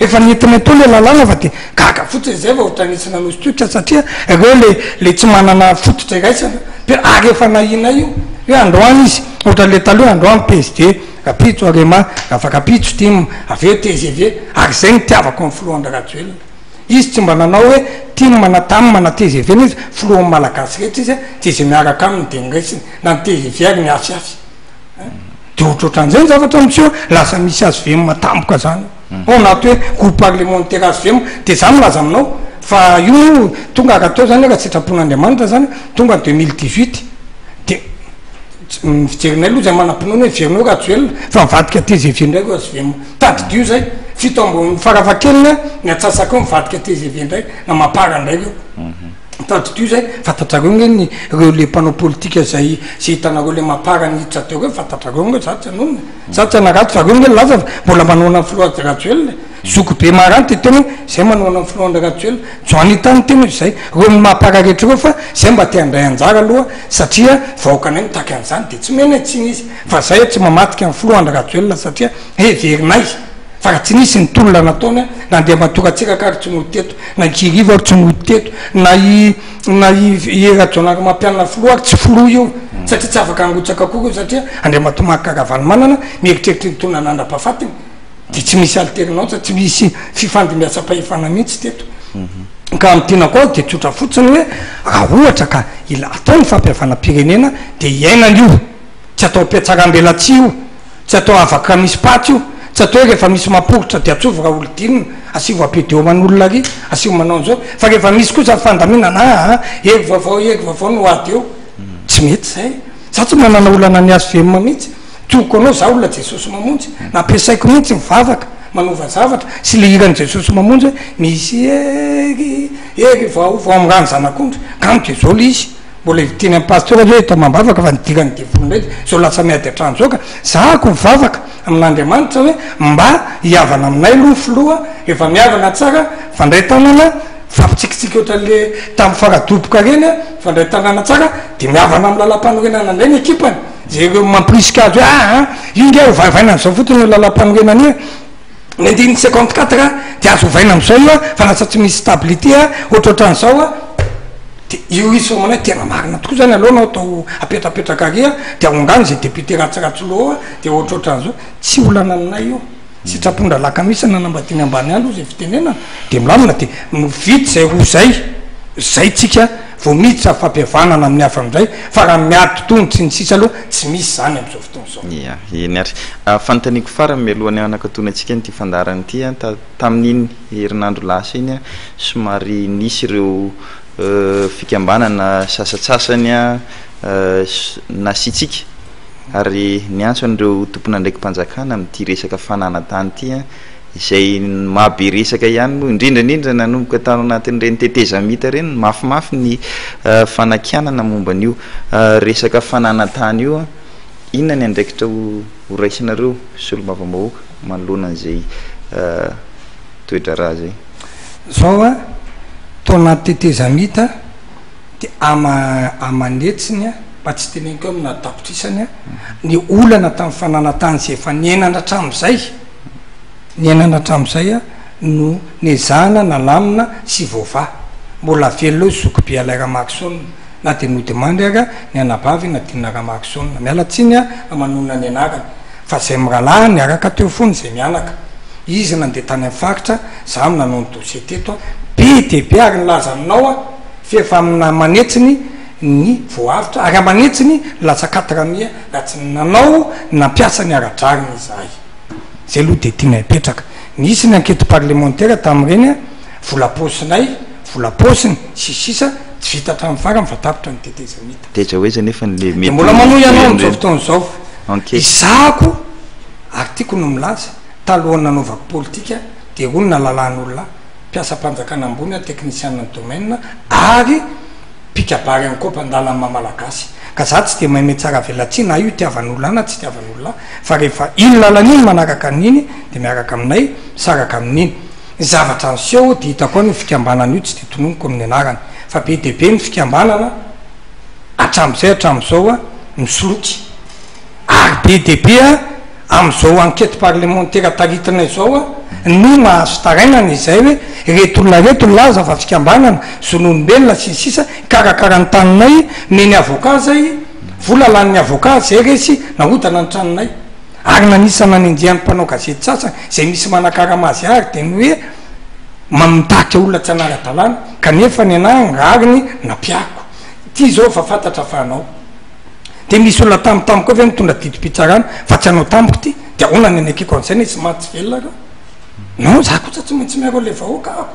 efa nientina atao le lalàna fa de gaga fotsiny zay va ohatranisina nositotra satria reo le tsy manana fototra iraisana ary efa nahina io hoe androany izy ohatra le taloha androany PSD kapitso arema afakapitso ty aveo TGV ary zay ny tiavako amin'ny filohandra rajoelona izy tsy mba nanao hoe tia manatamy mana TGV n izy filohan'ny malagasy rehetra izy de zay miaraka aminy de niraisiny na ny TGV ary miasyasy de ohatrohatran'izay ny zavatra mitsio lasa misy azy vemy matamboka zany o nato hoe groupe parlementaire azy vemy de zany milaza aminao fa io tonga ary atao zany raha sitrapon'andriamanitra zany tonga 2018 de fijerinay aloha zay manam-pinoana hoe verinao rajoelona fa mivadika TGV ndraiky azy vemy tadidio zay fito ambo farafakelina ny atsasaka eo mivadika TGV ndraiky na mapara ndraiky eo tadidio zay fantatrareo nge reo le mpanao politika zay hitanareo le mapara niditra teo reo fantatrareo nge zatsy anonona zatsy anaraty fa reo nge laza mbola manoana ny filohandra rajoelona zoko be maranty teny zay manoana ny filohandra rajoelona joanitany teny zay reo mapara rehetra reo fa zay mba te andray anjara aloha satria vahoakanay mitaky an'izany de tsy mena tsiny izy fa zay tsy mamatika ny filohandra rajoelona satria verinay fa raha tsy nisy ny tolona nataony nandeha matoratsiraka ary tsy mody teto na kiriva ary tsy mody teto na erajonary mampianana filoha ary tsy filoha io satria tsy afaka angotsaka koa satria andea matomaky karavanomanana mieritreritra ny tolona nandra-pahafatiny de tsy misy alterinao sa tsy misy fifandimiasa-pahefana mihitsy teto ka am'tiana koa de tsotra fotsiny hoe raha ohatra ka ila atao ny fampiavana-pirenena de iainan'io tsy atao ampiatsaram-belatsy io tsy atao afaka misy paty io tsy atao hoe rehefa misy mamporotra de atsovy raha olodinina asivo apedeo man'olona ary asivo manao an'izao fa rehefa misy kosa fandaminana ery vaovao no ady eo tsy mety zay za tsy manana olana ny azo vemima mihitsy toko anao za olona jesosy mamonjy nampiasaiko mihitsy mivavaka manova zavatra sy le hiran'ny jesosy mamonjy hoe misy ery vao am'rano zanak'ondry kamo de zao le izy mbola teny am pasteur hoe ta mambavaka fa nidirany devolo ndraiky zao lasa miady atrano zao ka zahako mivavaka amin'andriamanitra hoe mba hiavana aminay aloha filoha efa miavana tsara fandray tanana fampitsikitsika ohatra le tamin'ny faradoboka reny a fandray tanana tsara de miavana amin'ny lalam-panorenana ndray ny ekipany zay reo mampirisika azy hoe io nge ovaivaina am'izao fotiny lalam-panorenana io ny andiny 54 de azo ovaina am'izao io a fa lasa tsy misy stabilité a ohatrohatran'izao a de io izy somanay tena marina tokoa zany aloha nao atao apetrapetraka aria de aongany zay député ratsiratsoloa de ohatrohatran'izao tsy olana aminay io sitrapondra laka misy nanambadiny ambany andro zay fitenena de milamina de mividy zay ro zay tsika vo miditra fampiavanana amin'ny hafa am'izay fa raha miady tongotsy ny sisa aloha tsy misy zany am'izao fotoana zao eny ary fanontaniko farany mialohany anakatonatsika nyty fandarany ity a tamin'iny herinandro lasa iny a somary nisy ireo fikambanana sasatsasany a nasitsika ary niantso an'ireo tompona ndraiky mpanjakana am'ty resaka fananatany ty a izay mahabe resaka ihany moa indrindraindrindra nanomboka tano anatin'ireny tetezamita reny mafimafy ny fanakianana momban'io resaka fananatany io a inona ny andraikitra horaisinareo solom-bavambahoaka manoloana an'izay toetra raha zay zao a tao anaty tetezamita de amanetsiny a mba tsy teneniko eo amina tapitrisany a ny olana tamin'ny fananatany zay efa niainana hatram'izay a no nezana nalamina sy vova mbola veloleo izoky be alairamaksona na de no demandry ary a ny anabavy na dinina ramaksona mialatsiny a manonona ny anarany fa zay miralahy ny araka teo fony zay mianaka izy nandeha tany amin'ny faritra za mi nanao ny dossier teto a be de be ary ny laza aminao a fefa amina manetsiny ny voavitra ary amanetsiny lasa 4 mia raha tsy nanao nampiasa ny aradrariny izahay zay aloha de tiana hipetraka nisy ny enquête parlementaire tamin'ireny a volaposinay volaposiny sisisa tsy vita hatramin'ny fara mifatapitra ny tetezamita tetra hoe zany nefa le de mbola manoh ianao am'izao fotoan'izao izahako ary tiako no milaza talohany nanaovako politika de olona lalan'olona mpiasa mpanjakana ambony a teknisianna domaine ary pikabary any koa mpandala amin'ny mamalagasy ka za tsy de maime tsara velatsy na io tiavan'olona na tsy tiavan'olona fa rehefa iny lalan'iny manaraka amin'iny de miaraka aminay saraka amin'iny zavatra nyseho de hitako ao ny fikambanana io tsy de tononiko amin'ny anarany fa be de be ny fikambanana hatram'izao a misoloky ary be de be a am'izao enquête parlementaire taritina izao a no mahazo tarainana izay hoe reto olona reto laza fa fikambanana zon'olombelona sisisa karakara ny taninay meny avocat zay vola lan'ny avocat zay resy nahodana ny tranonay ary nanisana ny indian'ny mpanao gazety sasany zay misy manakaramazy ary de ny hoe mamitaka olona tsy anara-dalàna kanefa ny ana ngariny napiako ty zao fa fantatra fanao de misy olona tamtam koa ve mitondra didipitsarana fa tsy anao tamiko ty de ahona ny anakiko an'izay tsy maty velona ka non za kosa tsy maintsy miaro le vahoaka ako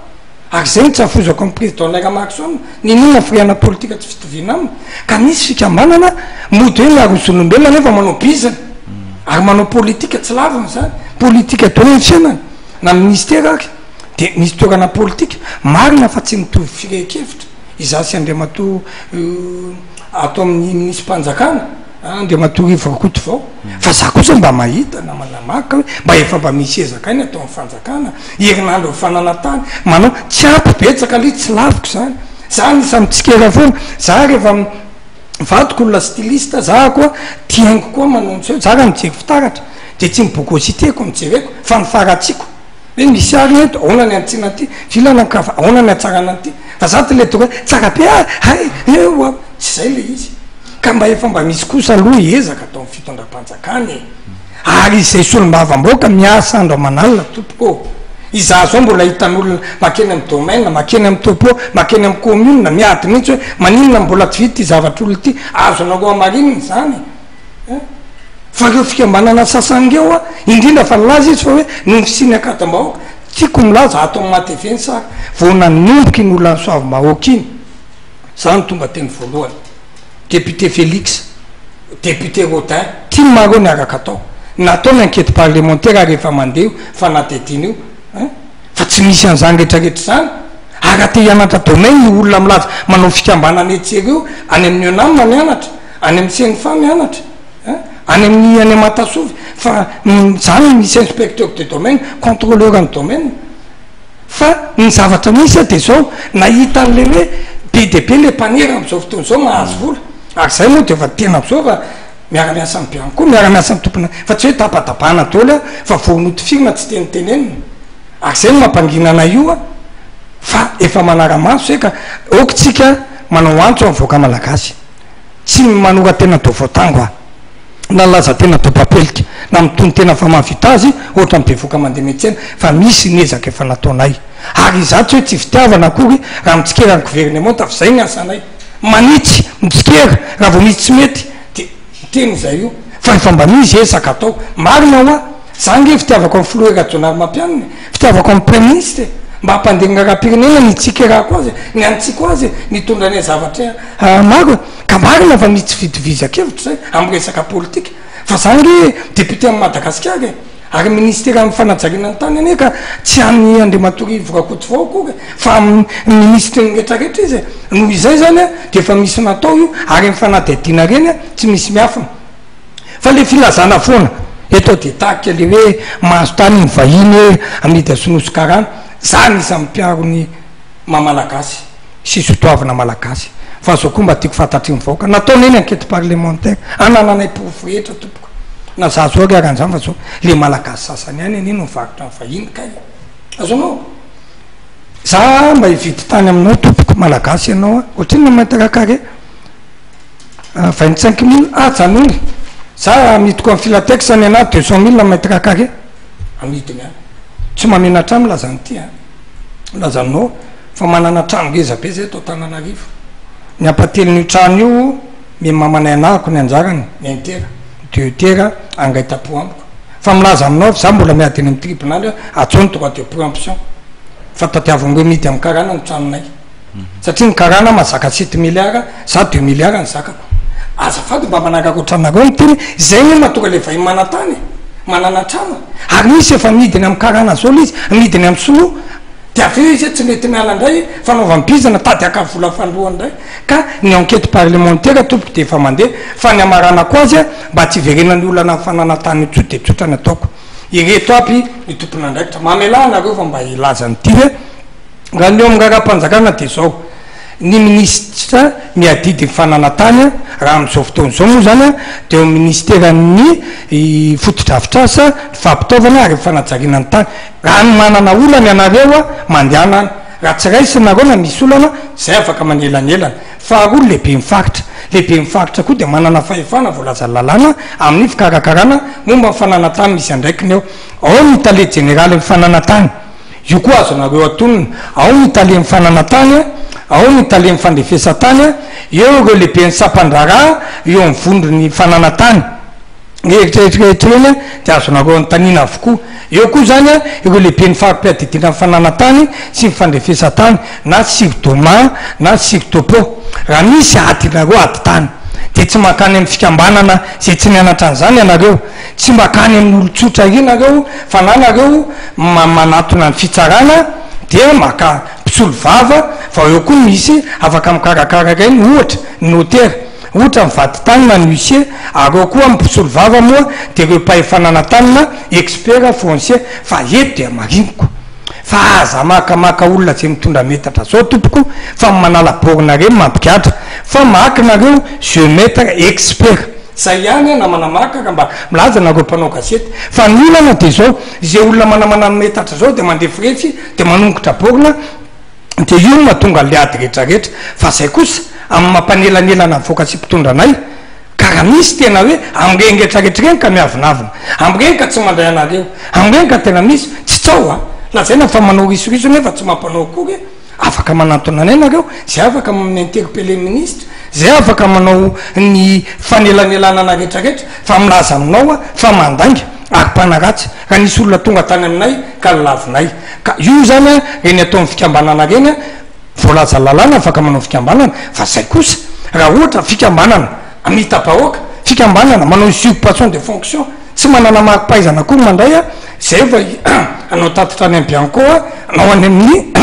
ary zay ny tsy afozako amin'ny président lairamakson ninona friana politika tsy fitoviana aminy ka misy fikambanana mody hoe miaro zon'olombelona nefa manao bizana ary manao politika tsy laviny zany politika toeny fiainany na ministera ary de misy toerana politika marina fa tsy mitovy firehikevitra iza sy andriamato atao amin'ny minisy mpanjakana andriamato rivorakoto vao fa za kosa mba mahita na manamaka hoe mba efa mba misy ezakainy atao amin'ny fanjakana herinandro fananatany manao tsy ampy betsaka le tsy laviko zany za nisa mitsikera foana za rehefa vadiko olona styliste za koa tiaingo koa manontsy za raha mijery fitaratra de tsy mibokositeko mijereko fa ny faratsiko hoe misy ary eto ahona ny antsina ty filana kafa ahona ny atsarana ty fa za ty le toka tsara be hay eo tsy zay le izy ka mba efa mba misy kosa aloha ezaka atao amin'ny fitondram-panjakany ary izay solombavam-boaka miasa andro amanalina tompoko iza zao mbola hitan'olona makeny amin'ny domaine makeny amin'ny topo makeny amin'ny commune miady mihitsy hoe maninona mbola tsy vita ty zavatr'olo ty azonareo amarininy zany fa reo fikambanana sasangeo a indrindra fa nilaza izy fa hoe nofisiny akatam-bahoaka tiako milaza atao amin'ny mateveny sara vo nanomboky ny olona ny soavim-bahoaka iny za ny tonga teny voalohany député Félix député Rodin tiany mareo ny araka atao natao ny enquête parlementaire rehefa mandeha fa natediny io fa tsy misy an'izany rehetrarehetra zany ary te hianatra domaine ny olona milaza manao fikambanana etsery io any amin'ny onamina mianatra any amin'ny seny fa mianatra any amin'ny any amatasovy fa zany misy inspecteur de domaine contrôleur en domaine fa ny zavatra misy a de zao nahita an'le hoe be de be le mpanera am'izao fotoan'izao mahazo vola ary zay moa de fa tena am'izao fa miara-miasa my biany koa miara-miasa my tompona fa tsy hoe tapadabana daoly a fa voanotifirina tsy tenitenenina ary zay no mampanginana io a fa efa manara-maso zay ka okitsika manao antso amin'ny voaka malagasy tsy manora tena do voatango a na laza tena do papelika na mitony tena fa mahavita azy ohatra mibevoaka mandeha metsena fa misy nezaka efa nataonay ary izatsy hoe tsy fitiavana akory raha mitsikera ny gouvernement fa zay ny asanay manitsy mitsikera raha vo misy tsy mety de teny zay io fa efa mba misy ezaka atao marina ho a za nge fitiavako amin'ny floera jonary mampianiny fitiavako amin'ny premier ministre mba hampandeha raha-pirenena ny tsikerako azy ny antsiko azy nitondra ny zavatra maro ka marina fa misy fitovizakevitra zay amin'ny resaka politika fa za nge député amin'ny Madagasikara ary ministère amin'ny fanajariana ny tany ane ka tsy any andriamatory vorakoto vao koa fa ministre ny rehetrarehetra izy noho izay zany a de efa misy natao io ary amin'ny fanadihadiana reny a tsy misy miafina fa le filazana foana eto de taika le hoe mahazo tany ny vahiny hoe amidy asinosokarana za nisa mipiarony mamalagasy sy sotoavina malagasy fa zao koa mba tiako fantatry ny vahoaka nataony eny enquête parlementaire anananay profo rehetra tompoko na za zao ry aran'izany fa zao le malagasy sasany any aniny mivarotra ny vahiny kay azonao za mba hividy tany aminao tompoko malagasy ianao a ohatriny mameterakare 25 000 janony za midiko amin'ny filatex any ana 200 000 mètre carré amidiny any tsy mamena trano lazany ty a lazanao fa manana trano ngeza be zay atao Tananarivo ny ampatelin'io trano io me mamanay anahako ny anjarany ny intera deutera angaitapo amiko fa milaza aminao za mbola miadiny amin'ny tribunal atao ny droit de préemption fa tatiavongo midy amin'ny karana ny tranonay satria ny karana mazaka 7 milliard za 2 milliard ny zakako azafady mba manakako tranareo ny teny zay ny mahatonga le vai manatany manana trano ary misy efa midiny amin'ny karana zao le izy midiny amin'ny solo de aveo izy tsy mety miala indray fanaovam-bizana tady aka vola fandroandray ka ny enquête parlementaire tompoky de efa mandeha fa ny amaranako azy a mba tsy verenany olana fananatany tso de tsotra ny ataoko ireto apy ny tompona andraikitra mamelanareo fa mba ilazany ty hoe raha neo am'raraha-mpanjakana de zao ny ministra miadidy fananatany raha am'izao fotoana zao moa zany a de eo ministèran'ny fotodrafitrasa fampitaovana ary fanajariana ny tany raha ny manana olany anareo a mandehanany raha tsy raisinareo na misy olana zay afaka manelanelana faharoa lehibe mifaritra koa de manana fahefana voalaza lalàna amin'ny fikarakarana momba fananatany misy andraikiny eo ao ny tale generaly nyfananatany io koa azo anareo atonina ao ny tale nyfananatany ao ny tale nyfandrefesatany eo reo lehibe ny sapandrara eo mivondro ny fananatany eritreretreny de azonareo nytanina avokoa eo koa zany a ireo lehibe ny farimpiadidina nyfananatany sy nyfandrefesatany na sirydoma na sirdopo raha misy adinareo ady tany de tsy makany amin'ny fikambanana zay tsy nianatra an'izany ianareo tsy makany amin'ny olotsotra inareo fa nanareo manatona ny fitsarana de maka mpisolo vava fa eo koa misy afaka mikarakarairainy ohatra ny notera ohatra mivady tany na ny huissier ary eo koa mpisolo vava moa de reo mpahefananatanina expert foncier fa eto de mariniko fa aza makamaka olona zay mitondra metatra zao tompoko fa manala borina reny mampikatra fa makinareo géometre expert zay ihany na manamakaka mba milaza nareo mpanao gazety fa ny olana de zao zay olona manamana metatra zao de mandeha frefy de manongotra borina de io mahatonga le ady rehetrarehetra fa zay kosa amin'ny mampanyelanelana voaka sy mpitondra anay karaha misy tena hoe amreny rehetrarehetrareny ka miavinavina amreny ka tsy mandray anareo amreny ka tena misy tsy tsao a lazay na fa manao risoriso nefa tsy mampanao kory afaka manantona anay nareo zay afaka minterpele ministre zay afaka manao ny fanelanelana rehetrarehetra fa milaza aminao a fa mandainga ary mpanaratsy raha nisy olona tonga tany aminay ka lavinay ka io zany a reny atao amin'ny fikambanana reny a voalaza lalàna afaka manao fikambanana fa zay kosa raha ohatra fikambanana amita-bahoaka fikambanana manao usurpation de fonction tsy manana maripaizana kory mandray a zay va anao tatitra any ambianco a anao any amin'ny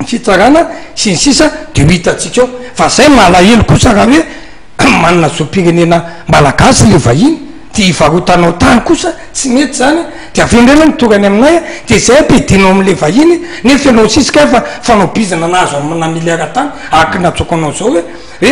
fitsarana sy ny sisa de hitatsika eo fa zay malahelo kosa raha hoe manana zom-pirenena malagasy le vahiny de hivarotanao tany kosa tsy mety zany de avendrena nitorany aminay a de zay ampidinao am'le vahiny nefa anao sisika fa fanao-bizana nazo amina miliara tany aky natsoko anao zao hoe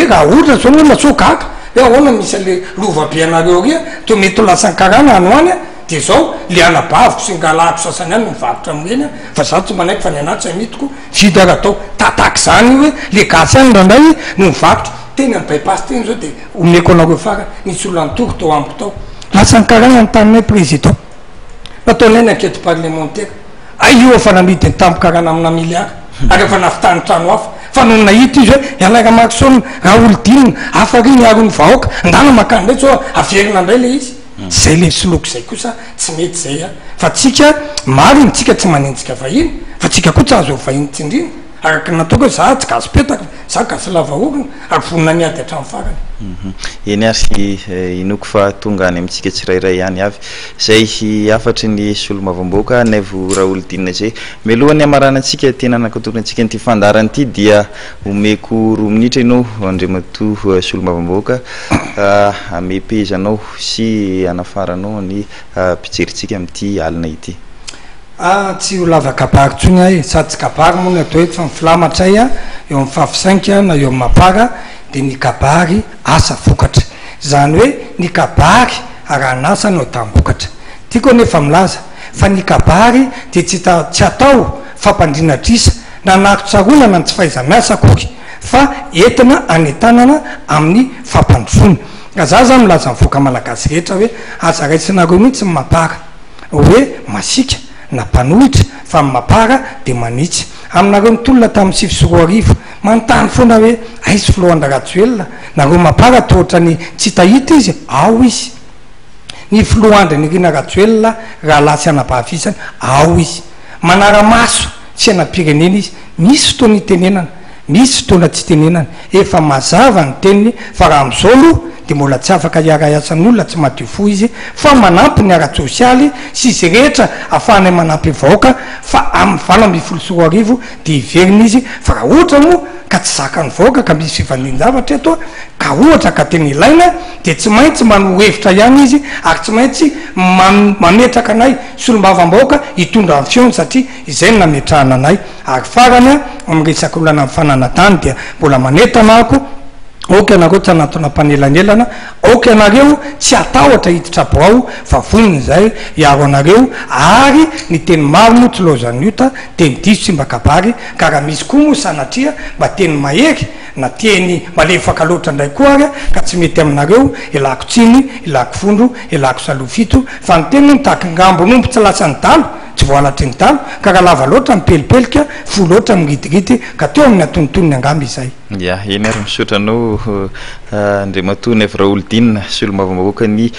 raha ohatra zao no natsokaka hoe ahoana misy ale lovabe anareo ry a to mety ho lasankarana ano any a de zao le anabaviko sy ngalahako sasany any mivarotra amreny a fa za tsy manaiky fa ny anaty zay mitiko vida raha atao tataky zany hoe le gasy any randray no mivarotra tena ny bypass teny zao de omeko anareo fara nisy olona nitory tao ambo tao lasankarana ny taninay président nataonay ny enquête parlementaire io efa namidiny tampokarana amina miliara ary efa navitany trano hafa fa no nahita izy hoe ialaira makisona raha olodinina afa ry miaro ny vahoaka ndana makany ndray zao averina indray le izy zay le soloko zay kosa tsy mety zay a fa tsika mariny tsika tsy manenjika vahiny fa tsika koa tsy azo vahiny tsindrina araky nataoko hoe za tsy gasy petaka za gasy lavaorina ary vonina niady hatramy farany eny ary inoko fa tonga any amintsika tsirairay ihany avy zay afatry ny solomavamboaka naivo raha olodinina zay mialohany amaranantsika tena nakatonantsika nyty fandarany ity dia omeko 2 minitra ianao andriamato solomavamboaka amepezanao sy anafaranao ny mpijeritsika amin'ity alina ity tsy ho lava kabary tsony ahy sady tsy kabary moa ny atao eto fa mifilamatray a eo amin'ny fahafisainka na eo amin'ny mapara de ny kabary asa vokatra zany hoe ny kabary raha nasa no tambokatra tiako nefa milaza fa ny kabary de tsy atao fampandrinatrisa na nakotsaronana ny tsy fahaiza-miasa kory fa entina anetanana amin'ny fampandrosona ka za za milaza mivoaka malagasy rehetra hoe aza raisinareo mihitsy ny mapara hoe masika na mpanohitra fa mapara de manitsy aminareo mitolona tamin'ny 7 manontany foana hoe aisy filohandraratsoelona nareo mapara tohatra ny tsy tahita izy ao izy ny filohandra ny rina ratsoelona raha lasy anabavizany ao izy manara-maso tsy ana-pirenena izy misy fotoany itenenana misy fotoana tsy tenenany efa mazava ny teniny fa raha am'izao aloha de mbola tsy afaka iara-iasan'olona tsy madio fo izy fa manampy ny ara-tsosialy sy izy rehetra ahafahanay manampy vahoaka fa amin'ny 2024 de iveriny izy fa raha ohatra moa ka tsy zaka ny vahoaka ka misy fivandin-javatra eto ka ohatra ka tena ilaina de tsy maintsy mano hevitra ihany izy ary tsy maintsy mametraka anay solombavam-bahoaka hitondra ny feony satria izay no nametrahana anay ary farany am'resaky olana mifananatany dia mbola manetanako oka anareo tsy anatona mpanelanelana oka anareo tsy atahotra hiditra boao fa voniny zay iaro anareo ary ny teny maro moa tsy lozany ota teny diso sy mba kabary ka raha misy koa moa sanatria mba teny mahery na teny malefaka loatra indray koa ary ka tsy mety aminareo ilako tsiny ilako fondro ilako salofito fa ny teny nitahaky ngambonompo tsy lasany dalo tsy voalatry ny dalo ka raha lava loatra mipelipelika fo loatra miritirity ka teo amin'ny atonontonony angamby izay ya eny ary misotranao andriamatony avy raolodinina solombavam-bahoaka ny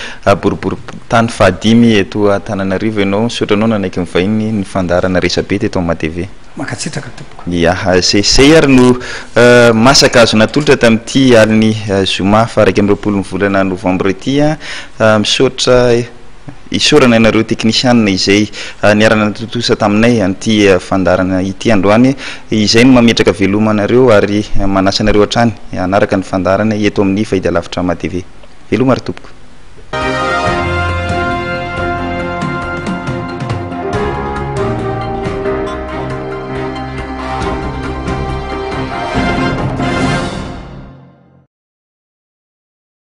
boribory tany fahadimy eto Antananarivo ianao misotranao nanaiky mivahiny ny fandarana resabe teto amin'ny matv makatsitraka tompoko ya zay ary no masaka azo natolotra tamin'ity aliny zoma fa 1 ny volana novembre ity misotra isorana ianareo teknisianina izay niarana totosa taminay an'ity fandarana ity androany izay no mametraka velomanareo ary manasanareo hatrany anaraka ny fandarana eto amin'ny fahita lavitra matv veloma ary tompoko